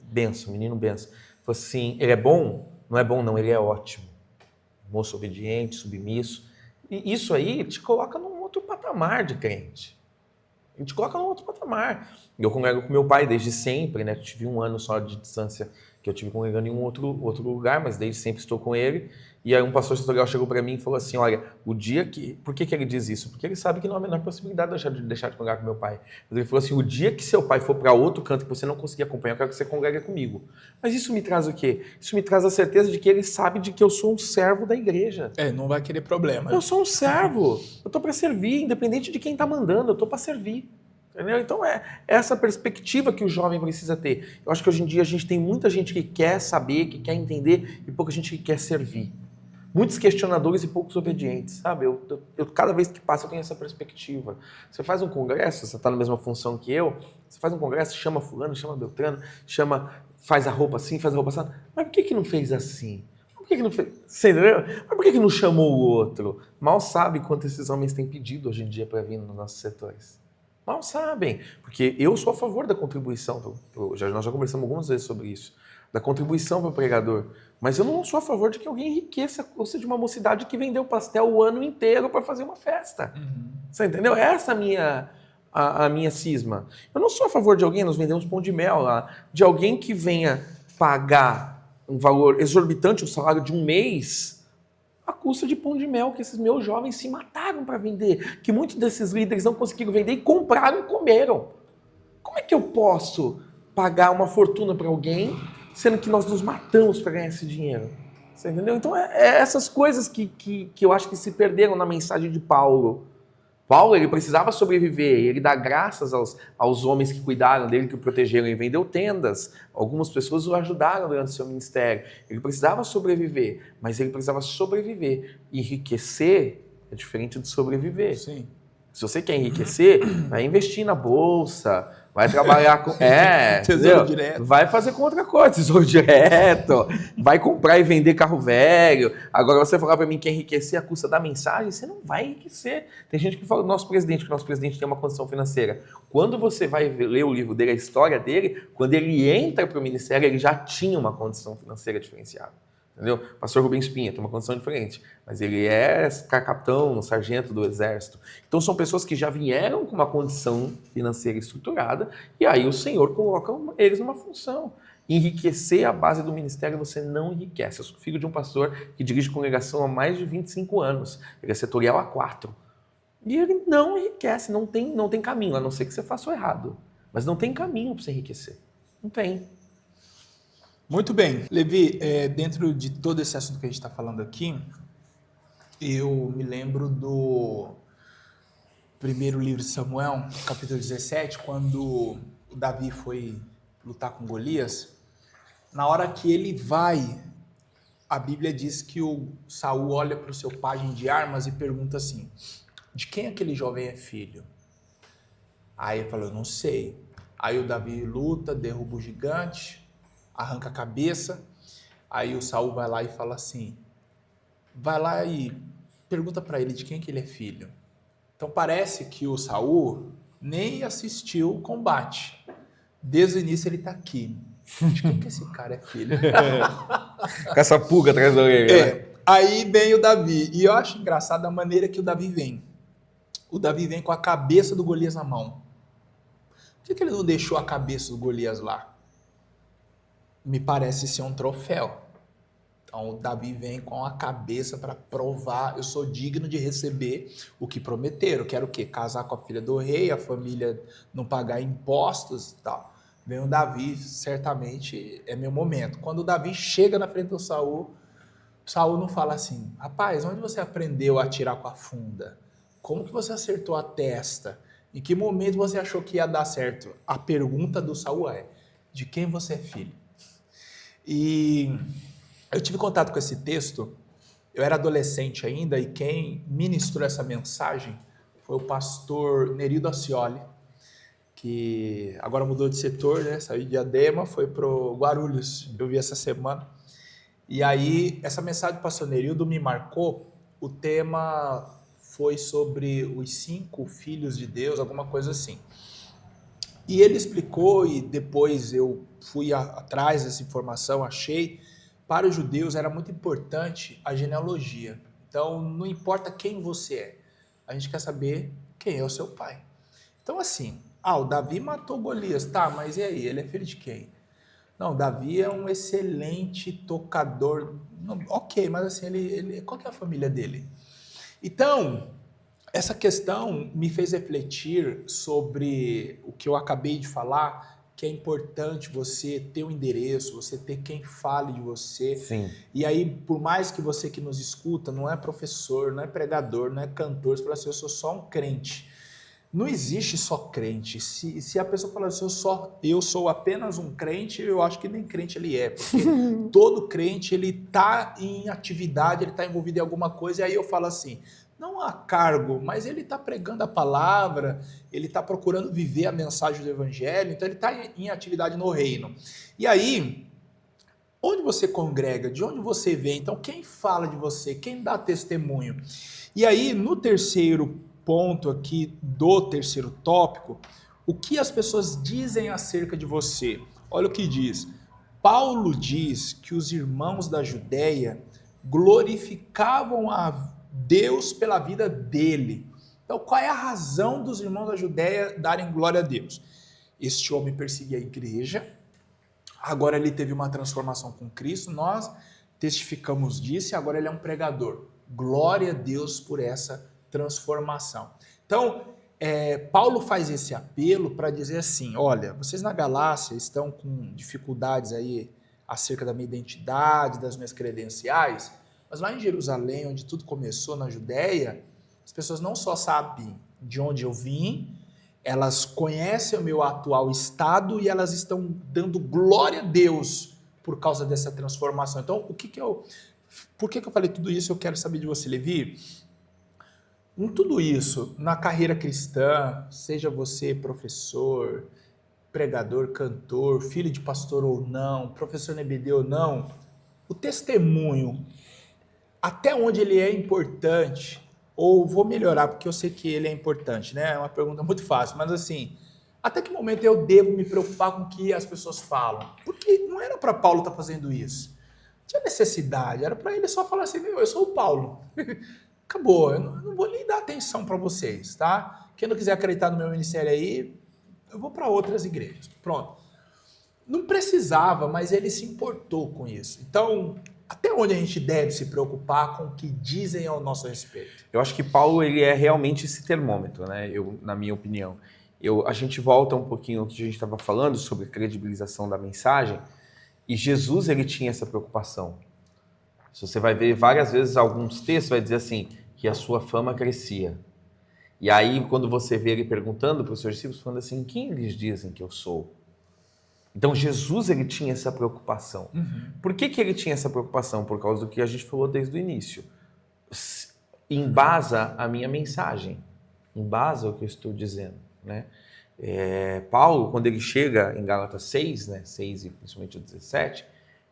benção, menino benção. Falei assim, ele é bom? Não é bom não, ele é ótimo. Moço obediente, submisso. E isso aí te coloca num outro patamar de crente. A gente coloca num outro patamar. Eu congrego com meu pai desde sempre, né? Eu tive 1 ano só de distância que eu tive congregando em um outro lugar, mas desde sempre estou com ele. E aí um pastor setorial chegou para mim e falou assim, olha, o dia que... Por que ele diz isso? Porque ele sabe que não há a menor possibilidade de deixar de congregar com meu pai. Mas ele falou assim, o dia que seu pai for para outro canto que você não conseguir acompanhar, eu quero que você congregue comigo. Mas isso me traz o quê? Isso me traz a certeza de que ele sabe de que eu sou um servo da igreja. Não vai querer problema. Eu sou um servo. Eu estou para servir, independente de quem está mandando, eu estou para servir. Entendeu? Então é essa perspectiva que o jovem precisa ter. Eu acho que hoje em dia a gente tem muita gente que quer saber, que quer entender e pouca gente que quer servir. Muitos questionadores e poucos obedientes, sabe? Eu cada vez que passa eu tenho essa perspectiva. Você faz um congresso, você está na mesma função que eu, você faz um congresso, chama fulano, chama Beltrano, faz a roupa assim, faz a roupa assim. Mas por que não fez assim? Por que não fez? Você entendeu? Mas por que não chamou o outro? Mal sabe quanto esses homens têm pedido hoje em dia para vir nos nossos setores. Mal sabem, porque eu sou a favor da contribuição, nós já conversamos algumas vezes sobre isso, da contribuição para o pregador, mas eu não sou a favor de que alguém enriqueça, ou seja, de uma mocidade que vendeu pastel o ano inteiro para fazer uma festa. Você entendeu? Essa é a minha cisma. Eu não sou a favor de alguém, nós vendemos pão de mel lá, de alguém que venha pagar um valor exorbitante, o salário de um mês, a custa de pão de mel que esses meus jovens se mataram para vender, que muitos desses líderes não conseguiram vender e compraram e comeram. Como é que eu posso pagar uma fortuna para alguém, sendo que nós nos matamos para ganhar esse dinheiro? Você entendeu? Então é essas coisas que eu acho que se perderam na mensagem de Paulo. Paulo, ele precisava sobreviver, ele dá graças aos homens que cuidaram dele, que o protegeram e vendeu tendas. Algumas pessoas o ajudaram durante o seu ministério. Ele precisava sobreviver, mas ele precisava sobreviver. Enriquecer é diferente de sobreviver. Sim. Se você quer enriquecer, vai investir na bolsa, vai trabalhar com... Tesouro direto. Vai fazer com outra coisa, tesouro direto, vai comprar e vender carro velho. Agora você falar para mim que enriquecer a custa da mensagem, você não vai enriquecer. Tem gente que fala do nosso presidente, que o nosso presidente tem uma condição financeira. Quando você vai ler o livro dele, a história dele, quando ele entra para o ministério, ele já tinha uma condição financeira diferenciada. Entendeu? Pastor Rubens Espinha tem uma condição diferente, mas ele é capitão, sargento do exército. Então são pessoas que já vieram com uma condição financeira estruturada e aí o Senhor coloca eles numa função. Enriquecer a base do ministério você não enriquece. Eu sou filho de um pastor que dirige congregação há mais de 25 anos. Ele é setorial há 4. E ele não enriquece, não tem caminho, a não ser que você faça o errado. Mas não tem caminho para você enriquecer. Não tem. Muito bem. Levi, dentro de todo esse assunto que a gente está falando aqui, eu me lembro do primeiro livro de Samuel, capítulo 17, quando o Davi foi lutar com Golias. Na hora que ele vai, a Bíblia diz que o Saul olha para o seu pajem de armas e pergunta assim, de quem aquele jovem é filho? Aí ele falou, eu não sei. Aí o Davi luta, derruba o gigante, arranca a cabeça. Aí o Saul vai lá e fala assim, vai lá e pergunta para ele de quem que ele é filho. Então parece que o Saul nem assistiu o combate. Desde o início ele está aqui. De quem que esse cara é filho? Com essa pulga atrás da orelha, né? Aí vem o Davi. E eu acho engraçado a maneira que o Davi vem. O Davi vem com a cabeça do Golias na mão. Por que ele não deixou a cabeça do Golias lá? Me parece ser um troféu. Então o Davi vem com a cabeça para provar, eu sou digno de receber o que prometeram. Quero o quê? Casar com a filha do rei, a família não pagar impostos e tal. Vem o Davi, certamente é meu momento. Quando o Davi chega na frente do Saul, Saul não fala assim, rapaz, onde você aprendeu a atirar com a funda? Como que você acertou a testa? Em que momento você achou que ia dar certo? A pergunta do Saul é, de quem você é filho? E eu tive contato com esse texto, eu era adolescente ainda, e quem ministrou essa mensagem foi o pastor Nerildo Ascioli, que agora mudou de setor, né? Saiu de Diadema, foi para o Guarulhos, eu vi essa semana. E aí, essa mensagem do pastor Nerildo me marcou, o tema foi sobre os 5 filhos de Deus, alguma coisa assim. E ele explicou, e depois eu fui atrás dessa informação, achei, para os judeus era muito importante a genealogia. Então, não importa quem você é, a gente quer saber quem é o seu pai. Então, assim, o Davi matou Golias, tá, mas e aí, ele é filho de quem? Não, Davi é um excelente tocador, não, ok, mas assim, qual que é a família dele? Então, essa questão me fez refletir sobre o que eu acabei de falar, que é importante você ter um endereço, você ter quem fale de você. Sim. E aí, por mais que você que nos escuta não é professor, não é pregador, não é cantor, você fala assim, eu sou só um crente. Não existe só crente. Se a pessoa falar assim, eu sou apenas um crente, eu acho que nem crente ele é. Porque todo crente, ele está em atividade, ele está envolvido em alguma coisa, e aí eu falo assim, não há cargo, mas ele está pregando a palavra, ele está procurando viver a mensagem do evangelho, então ele está em atividade no reino. E aí, onde você congrega, de onde você vem, então quem fala de você, quem dá testemunho? E aí, no terceiro ponto aqui do terceiro tópico, o que as pessoas dizem acerca de você? Olha o que diz. Paulo diz que os irmãos da Judéia glorificavam a Deus pela vida dele. Então, qual é a razão dos irmãos da Judéia darem glória a Deus? Este homem perseguia a igreja, agora ele teve uma transformação com Cristo, nós testificamos disso e agora ele é um pregador. Glória a Deus por essa transformação. Então, Paulo faz esse apelo para dizer assim, olha, vocês na Galácia estão com dificuldades aí acerca da minha identidade, das minhas credenciais, mas lá em Jerusalém, onde tudo começou, na Judéia, as pessoas não só sabem de onde eu vim, elas conhecem o meu atual estado e elas estão dando glória a Deus por causa dessa transformação. Então, por que eu falei tudo isso? Eu quero saber de você, Levi. Em tudo isso, na carreira cristã, seja você professor, pregador, cantor, filho de pastor ou não, professor NBD ou não, o testemunho, até onde ele é importante, ou vou melhorar porque eu sei que ele é importante, né? É uma pergunta muito fácil, mas assim, até que momento eu devo me preocupar com o que as pessoas falam? Porque não era para Paulo estar fazendo isso. Tinha necessidade, era para ele só falar assim, eu sou o Paulo. Acabou, eu não vou nem dar atenção para vocês, tá? Quem não quiser acreditar no meu ministério aí, eu vou para outras igrejas. Pronto. Não precisava, mas ele se importou com isso. Então, até onde a gente deve se preocupar com o que dizem ao nosso respeito? Eu acho que Paulo ele é realmente esse termômetro, né? Na minha opinião. A gente volta um pouquinho ao que a gente estava falando sobre credibilização da mensagem, e Jesus ele tinha essa preocupação. Se você vai ver várias vezes alguns textos, vai dizer assim, que a sua fama crescia. E aí, quando você vê ele perguntando para os seus discípulos, falando assim, quem eles dizem que eu sou? Então, Jesus ele tinha essa preocupação. Uhum. Por que ele tinha essa preocupação? Por causa do que a gente falou desde o início. Embasa a minha mensagem. Embasa o que eu estou dizendo, né? Paulo, quando ele chega em Gálatas 6, né, 6 e principalmente o 17,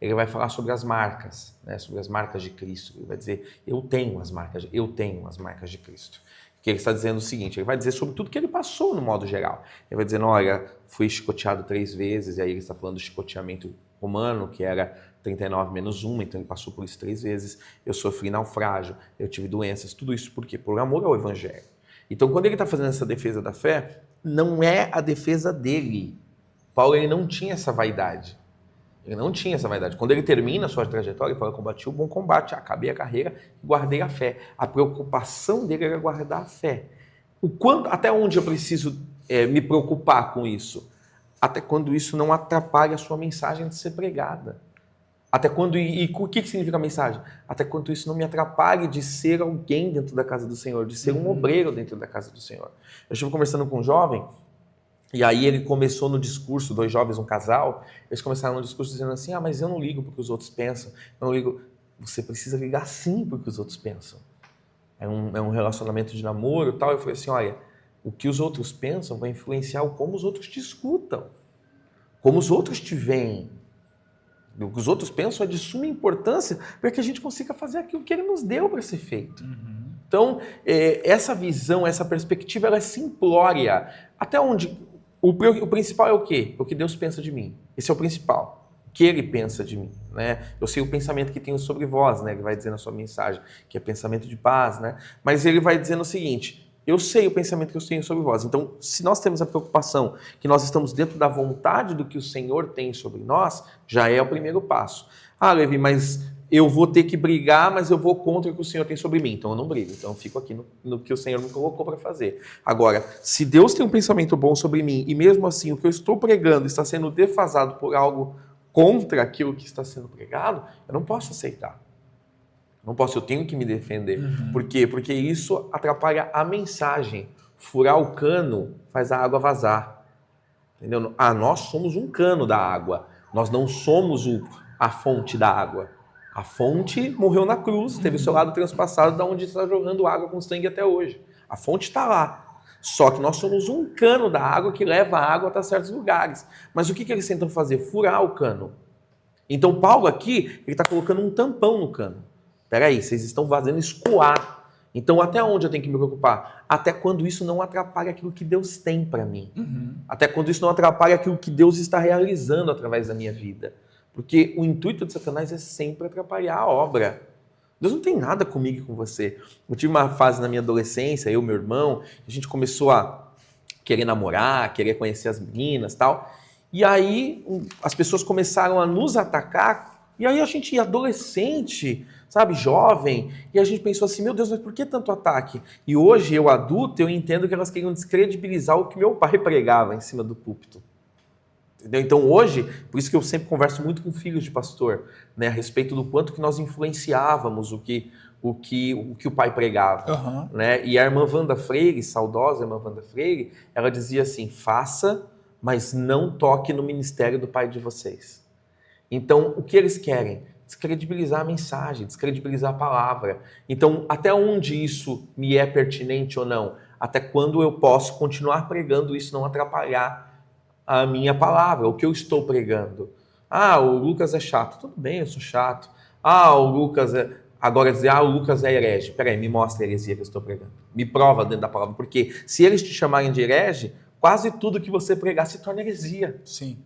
ele vai falar sobre as marcas, né? Sobre as marcas de Cristo. Ele vai dizer, eu tenho as marcas de Cristo. Que ele está dizendo o seguinte, ele vai dizer sobre tudo que ele passou no modo geral. Ele vai dizendo, olha, fui chicoteado 3 vezes, e aí ele está falando do chicoteamento romano, que era 39 menos 1, então ele passou por isso 3 vezes. Eu sofri naufrágio, eu tive doenças, tudo isso por quê? Por amor ao Evangelho. Então, quando ele está fazendo essa defesa da fé, não é a defesa dele. Paulo ele não tinha essa vaidade. Ele não tinha essa vaidade. Quando ele termina a sua trajetória, ele fala, combati o bom combate, acabei a carreira e guardei a fé. A preocupação dele era guardar a fé. Até onde eu preciso me preocupar com isso? Até quando isso não atrapalha a sua mensagem de ser pregada. Até quando, e o que significa a mensagem? Até quando isso não me atrapalhe de ser alguém dentro da casa do Senhor, de ser um obreiro dentro da casa do Senhor. Eu estive conversando com um jovem, e aí ele começou no discurso, 2 jovens, um casal, eles começaram no discurso dizendo assim, mas eu não ligo porque os outros pensam, eu não ligo. Você precisa ligar sim porque os outros pensam. É um relacionamento de namoro e tal. Eu falei assim, olha, o que os outros pensam vai influenciar como os outros te escutam, como os outros te veem. O que os outros pensam é de suma importância para que a gente consiga fazer aquilo que ele nos deu para ser feito. Então, essa visão, essa perspectiva, ela é simplória. Até onde... O principal é o quê? O que Deus pensa de mim. Esse é o principal. O que Ele pensa de mim. Né? Eu sei o pensamento que tenho sobre vós, né? Ele vai dizer na sua mensagem, que é pensamento de paz. Né? Mas ele vai dizendo o seguinte, eu sei o pensamento que eu tenho sobre vós. Então, se nós temos a preocupação que nós estamos dentro da vontade do que o Senhor tem sobre nós, já é o primeiro passo. Levi, mas eu vou ter que brigar, mas eu vou contra o que o Senhor tem sobre mim. Então eu não brigo, então eu fico aqui no que o Senhor me colocou para fazer. Agora, se Deus tem um pensamento bom sobre mim, e mesmo assim o que eu estou pregando está sendo defasado por algo contra aquilo que está sendo pregado, eu não posso aceitar. Eu tenho que me defender. Por quê? Porque isso atrapalha a mensagem. Furar o cano faz a água vazar. Entendeu? Nós somos um cano da água. Nós não somos a fonte da água. A fonte morreu na cruz, teve o seu lado transpassado, da onde está jogando água com sangue até hoje. A fonte está lá. Só que nós somos um cano da água que leva a água até certos lugares. Mas o que eles tentam fazer? Furar o cano. Então Paulo aqui, ele está colocando um tampão no cano. Peraí, vocês estão fazendo escoar. Então até onde eu tenho que me preocupar? Até quando isso não atrapalha aquilo que Deus tem para mim. Até quando isso não atrapalha aquilo que Deus está realizando através da minha vida. Porque o intuito de Satanás é sempre atrapalhar a obra. Deus não tem nada comigo e com você. Eu tive uma fase na minha adolescência, eu e meu irmão, a gente começou a querer namorar, querer conhecer as meninas e tal. E aí as pessoas começaram a nos atacar, e aí a gente, adolescente, sabe, jovem, e a gente pensou assim, meu Deus, mas por que tanto ataque? E hoje, eu adulto, eu entendo que elas queriam descredibilizar o que meu pai pregava em cima do púlpito. Entendeu? Então hoje, por isso que eu sempre converso muito com filhos de pastor, né, a respeito do quanto que nós influenciávamos o que o pai pregava. Né? E a irmã Wanda Freire, saudosa irmã Wanda Freire, ela dizia assim, faça, mas não toque no ministério do pai de vocês. Então, o que eles querem? Descredibilizar a mensagem, descredibilizar a palavra. Então, até onde isso me é pertinente ou não? Até quando eu posso continuar pregando isso, não atrapalhar a minha palavra, o que eu estou pregando. O Lucas é chato. Tudo bem, eu sou chato. O Lucas é... Agora dizer, o Lucas é herege. Peraí, me mostra a heresia que eu estou pregando. Me prova dentro da palavra. Porque se eles te chamarem de herege, quase tudo que você pregar se torna heresia. Sim.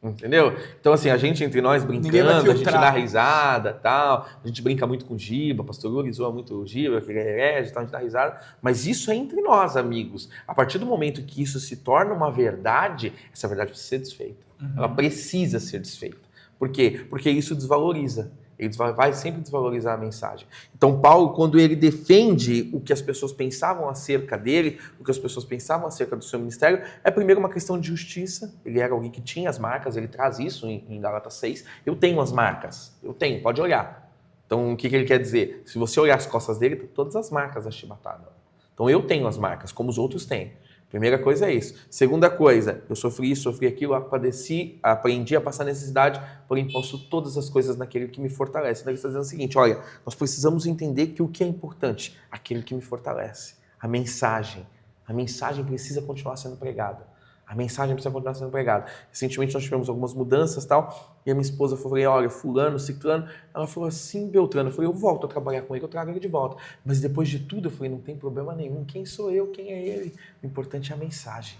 Entendeu? Então, assim, a gente entre nós brincando, a gente dá risada, tal, a gente brinca muito com o Giba, o pastor Uri zoa muito o Giba, que ele é herege, tal, a gente dá risada, mas isso é entre nós, amigos. A partir do momento que isso se torna uma verdade, essa verdade precisa ser desfeita. Ela precisa ser desfeita. Por quê? Porque isso desvaloriza. Ele vai sempre desvalorizar a mensagem. Então, Paulo, quando ele defende o que as pessoas pensavam acerca dele, o que as pessoas pensavam acerca do seu ministério, é primeiro uma questão de justiça. Ele era alguém que tinha as marcas, ele traz isso em Gálatas 6. Eu tenho as marcas, eu tenho, pode olhar. Então, o que ele quer dizer? Se você olhar as costas dele, tem todas as marcas da chibatada. Então, eu tenho as marcas, como os outros têm. Primeira coisa é isso. Segunda coisa, eu sofri isso, sofri aquilo, padeci, aprendi a passar necessidade, porém posso todas as coisas naquele que me fortalece. Então ele está dizendo o seguinte, olha, nós precisamos entender que o que é importante? Aquele que me fortalece. A mensagem precisa continuar sendo pregada. A mensagem precisa continuar sendo pregada. Recentemente nós tivemos algumas mudanças e tal, e a minha esposa falou, olha, fulano, ciclano, ela falou assim, Beltrano, eu falei, eu volto a trabalhar com ele, eu trago ele de volta. Mas depois de tudo, eu falei, não tem problema nenhum, quem sou eu, quem é ele? O importante é a mensagem,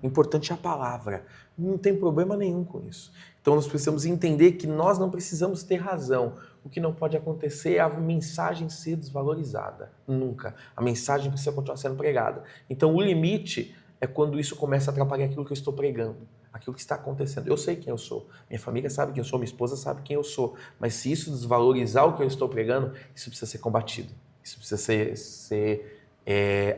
o importante é a palavra, não tem problema nenhum com isso. Então nós precisamos entender que nós não precisamos ter razão. O que não pode acontecer é a mensagem ser desvalorizada, nunca. A mensagem precisa continuar sendo pregada. Então o limite é quando isso começa a atrapalhar aquilo que eu estou pregando, aquilo que está acontecendo. Eu sei quem eu sou, minha família sabe quem eu sou, minha esposa sabe quem eu sou, mas se isso desvalorizar o que eu estou pregando, isso precisa ser combatido, isso precisa ser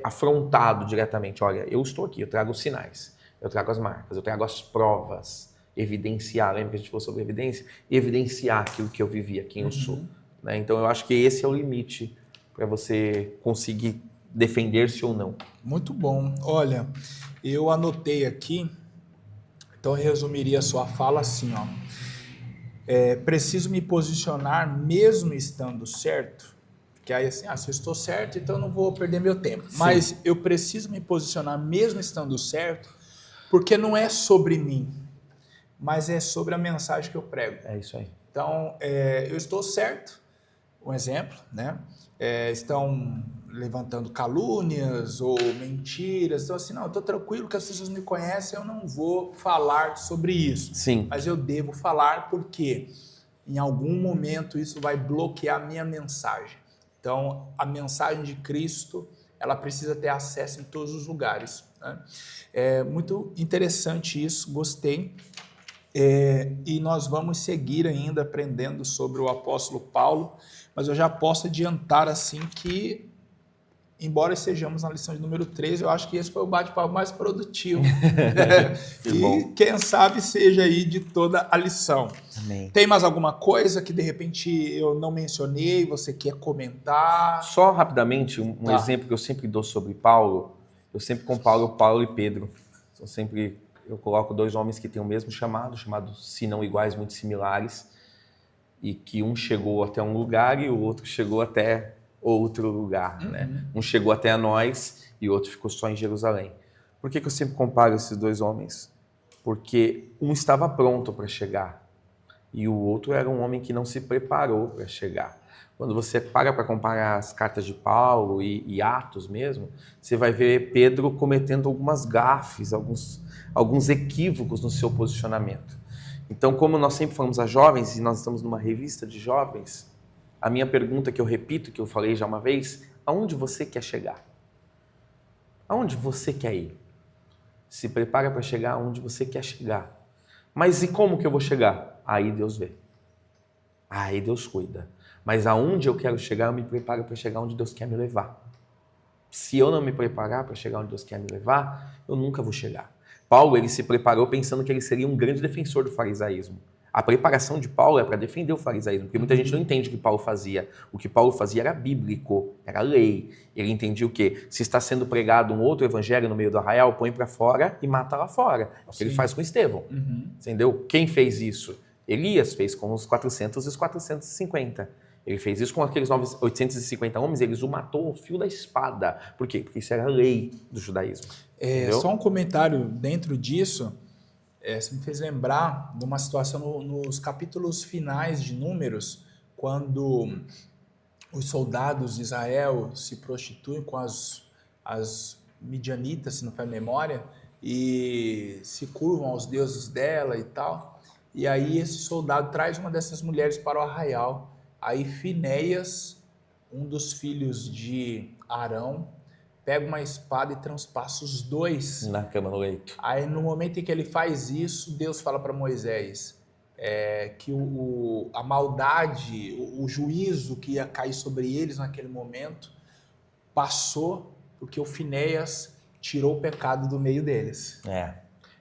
afrontado diretamente. Olha, eu estou aqui, eu trago os sinais, eu trago as marcas, eu trago as provas, evidenciar, lembra que a gente falou sobre evidência? Evidenciar aquilo que eu vivia, quem eu sou. Né? Então eu acho que esse é o limite para você conseguir defender-se ou não. Muito bom. Olha, eu anotei aqui, então eu resumiria a sua fala assim, ó. Preciso me posicionar mesmo estando certo, que aí assim, se eu estou certo, então eu não vou perder meu tempo. Sim. Mas eu preciso me posicionar mesmo estando certo, porque não é sobre mim, mas é sobre a mensagem que eu prego. É isso aí. Então, eu estou certo, um exemplo, né? Estão levantando calúnias ou mentiras, então assim, não, eu estou tranquilo que as pessoas me conhecem, eu não vou falar sobre isso. Sim. Mas eu devo falar porque em algum momento isso vai bloquear a minha mensagem. Então, a mensagem de Cristo, ela precisa ter acesso em todos os lugares. Né? É muito interessante isso, gostei. E nós vamos seguir ainda aprendendo sobre o apóstolo Paulo, mas eu já posso adiantar assim que, embora estejamos na lição de número 13, eu acho que esse foi o bate-papo mais produtivo. E quem sabe seja aí de toda a lição. Amém. Tem mais alguma coisa que de repente eu não mencionei, você quer comentar? Só rapidamente, um exemplo que eu sempre dou sobre Paulo, eu sempre comparo Paulo e Pedro. Eu coloco dois homens que têm o mesmo chamado, se não iguais, muito similares, e que um chegou até um lugar e o outro chegou até outro lugar. Né? Um chegou até a nós e o outro ficou só em Jerusalém. Por que eu sempre comparo esses dois homens? Porque um estava pronto para chegar e o outro era um homem que não se preparou para chegar. Quando você para comparar as cartas de Paulo e Atos mesmo, você vai ver Pedro cometendo algumas gafes, alguns equívocos no seu posicionamento. Então, como nós sempre falamos a jovens, e nós estamos numa revista de jovens, a minha pergunta que eu repito, que eu falei já uma vez, aonde você quer chegar? Aonde você quer ir? Se prepara para chegar aonde você quer chegar. Mas e como que eu vou chegar? Aí Deus vê. Aí Deus cuida. Mas aonde eu quero chegar, eu me preparo para chegar onde Deus quer me levar. Se eu não me preparar para chegar onde Deus quer me levar, eu nunca vou chegar. Paulo, ele se preparou pensando que ele seria um grande defensor do farisaísmo. A preparação de Paulo é para defender o farisaísmo, porque muita gente não entende o que Paulo fazia. O que Paulo fazia era bíblico, era lei. Ele entendia o quê? Se está sendo pregado um outro evangelho no meio do arraial, põe para fora e mata lá fora. É o que ele faz com Estevão. Entendeu? Quem fez isso? Elias fez com os 400 e os 450. Ele fez isso com aqueles 850 homens, eles o matou ao fio da espada. Por quê? Porque isso era a lei do judaísmo. Só um comentário dentro disso, você me fez lembrar de uma situação nos capítulos finais de Números, quando os soldados de Israel se prostituem com as midianitas, se não foi a memória, e se curvam aos deuses dela e tal. E aí esse soldado traz uma dessas mulheres para o arraial. Aí Finéias, um dos filhos de Arão, pega uma espada e transpassa os dois. Na cama, no leito. Aí no momento em que ele faz isso, Deus fala para Moisés que a maldade, o juízo que ia cair sobre eles naquele momento, passou porque o Finéias tirou o pecado do meio deles.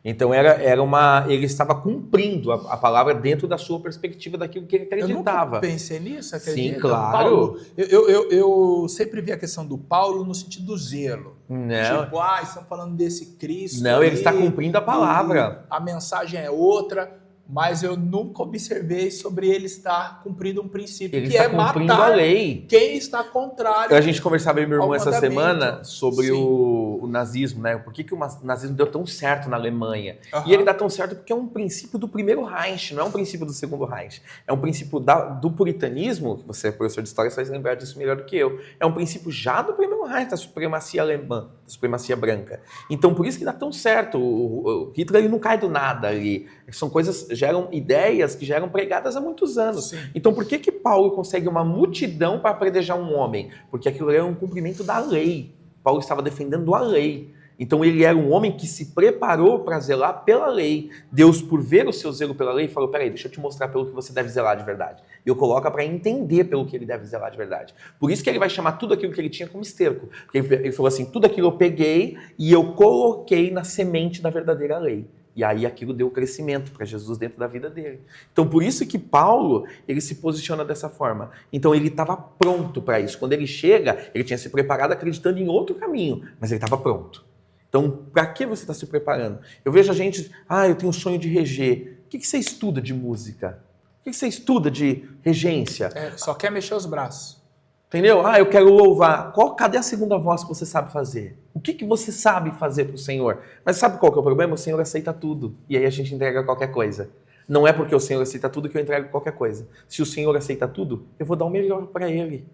Então ele estava cumprindo a palavra dentro da sua perspectiva daquilo que ele acreditava. Eu nunca pensei nisso, acredita? Sim, claro. Paulo, eu sempre vi a questão do Paulo no sentido do zelo. Não. Tipo, estão falando desse Cristo. Não, ele está cumprindo a palavra. A mensagem é outra, mas eu nunca observei sobre ele estar cumprindo um princípio, Ele que está é cumprindo a matar lei. quem está contrário. A gente conversava, eu e meu irmão, ao essa mandamento. semana sobre Sim. o nazismo, né? Por que o nazismo deu tão certo na Alemanha? Aham. E ele dá tão certo porque é um princípio do primeiro Reich, não é um princípio do segundo Reich. É um princípio do puritanismo, que você é professor de história, você vai lembrar disso melhor do que eu. É um princípio já do primeiro Reich, da supremacia alemã, da supremacia branca. Então, por isso que dá tão certo. O Hitler ele não cai do nada ali. São coisas, geram ideias que já eram pregadas há muitos anos. Sim. Então, por que Paulo consegue uma multidão para apredejar um homem? Porque aquilo era um cumprimento da lei. Paulo estava defendendo a lei. Então, ele era um homem que se preparou para zelar pela lei. Deus, por ver o seu zelo pela lei, falou, peraí, deixa eu te mostrar pelo que você deve zelar de verdade. E eu coloco para entender pelo que ele deve zelar de verdade. Por isso que ele vai chamar tudo aquilo que ele tinha como esterco. Porque ele falou assim, tudo aquilo eu peguei e eu coloquei na semente da verdadeira lei. E aí aquilo deu crescimento para Jesus dentro da vida dele. Então, por isso que Paulo, ele se posiciona dessa forma. Então, ele estava pronto para isso. Quando ele chega, ele tinha se preparado acreditando em outro caminho, mas ele estava pronto. Então, para que você está se preparando? Eu vejo a gente, eu tenho um sonho de reger. O que você estuda de música? O que você estuda de regência? Só quer mexer os braços. Entendeu? Eu quero louvar. Cadê a segunda voz que você sabe fazer? O que você sabe fazer para o Senhor? Mas sabe qual que é o problema? O Senhor aceita tudo. E aí a gente entrega qualquer coisa. Não é porque o Senhor aceita tudo que eu entrego qualquer coisa. Se o Senhor aceita tudo, eu vou dar o melhor para Ele.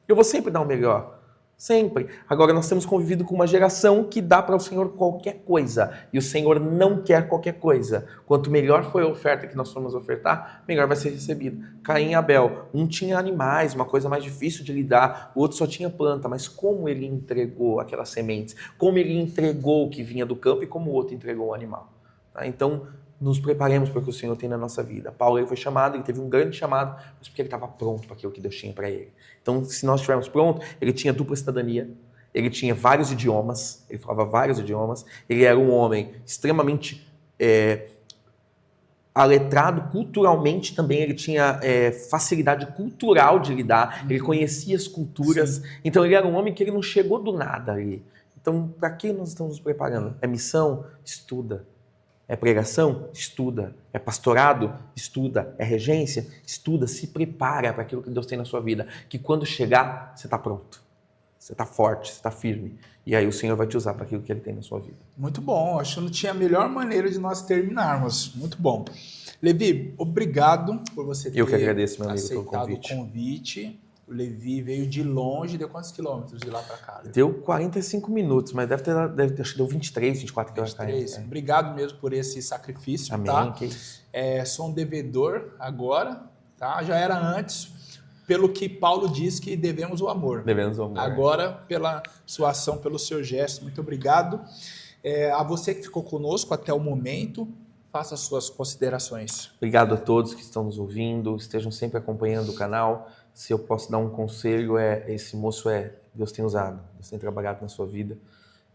Eu vou sempre dar o melhor. Sempre. Agora nós temos convivido com uma geração que dá para o Senhor qualquer coisa. E o Senhor não quer qualquer coisa. Quanto melhor foi a oferta que nós formos ofertar, melhor vai ser recebido. Caim e Abel. Um tinha animais, uma coisa mais difícil de lidar. O outro só tinha planta. Mas como ele entregou aquelas sementes? Como ele entregou o que vinha do campo e como o outro entregou o animal? Tá? Então, nos preparemos para o que o Senhor tem na nossa vida. Paulo ele foi chamado, ele teve um grande chamado, mas porque ele estava pronto para aquilo que Deus tinha para ele. Então, se nós estivermos prontos, ele tinha dupla cidadania, ele tinha vários idiomas, ele falava vários idiomas, ele era um homem extremamente aletrado culturalmente também, ele tinha facilidade cultural de lidar, ele conhecia as culturas, Sim. Então ele era um homem que ele não chegou do nada ali. Então, para que nós estamos nos preparando? É missão? Estuda. É pregação? Estuda. É pastorado? Estuda. É regência? Estuda. Se prepara para aquilo que Deus tem na sua vida. Que quando chegar, você está pronto. Você está forte, você está firme. E aí o Senhor vai te usar para aquilo que Ele tem na sua vida. Muito bom. Acho que não tinha a melhor maneira de nós terminarmos. Muito bom. Levi, obrigado por você ter Eu que agradeço, meu amigo, aceitado pelo o convite. O Levi veio de longe, deu quantos quilômetros de lá para cá? Levi? Deu 45 minutos, mas deve ter acho que deu 23, 24 quilômetros. Obrigado mesmo por esse sacrifício, Amém, tá? que isso. Sou um devedor agora, tá? Já era antes, pelo que Paulo diz que devemos o amor. Devemos o amor. Agora, pela sua ação, pelo seu gesto, muito obrigado. A você que ficou conosco até o momento, faça as suas considerações. Obrigado a todos que estão nos ouvindo, estejam sempre acompanhando o canal. Se eu posso dar um conselho, esse moço Deus tem usado, Deus tem trabalhado na sua vida.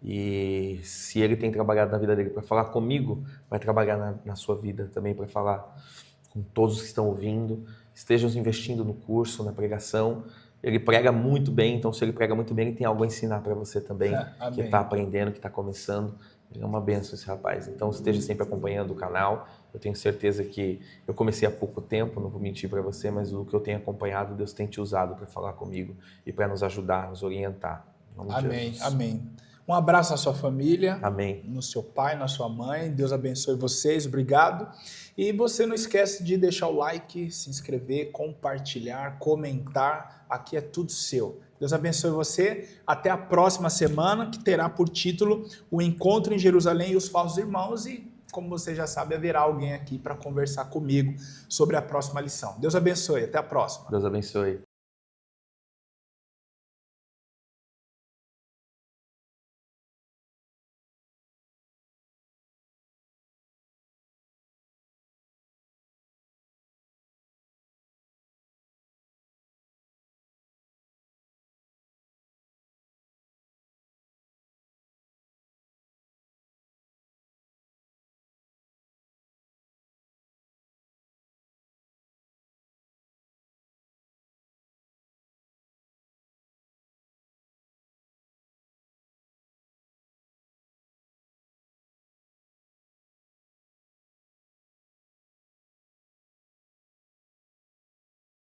E se ele tem trabalhado na vida dele para falar comigo, vai trabalhar na sua vida também para falar com todos que estão ouvindo. Estejam investindo no curso, na pregação. Ele prega muito bem, então se ele prega muito bem, ele tem algo a ensinar para você também, que está aprendendo, que está começando. Ele é uma benção esse rapaz. Então esteja sempre acompanhando o canal. Eu tenho certeza que eu comecei há pouco tempo, não vou mentir para você, mas o que eu tenho acompanhado, Deus tem te usado para falar comigo e para nos ajudar, nos orientar. Em nome de Jesus. Amém. Um abraço na sua família, Amém. No seu pai, na sua mãe. Deus abençoe vocês, obrigado. E você não esquece de deixar o like, se inscrever, compartilhar, comentar. Aqui é tudo seu. Deus abençoe você. Até a próxima semana, que terá por título O Encontro em Jerusalém e os Falsos Irmãos. E, como você já sabe, haverá alguém aqui para conversar comigo sobre a próxima lição. Deus abençoe. Até a próxima. Deus abençoe.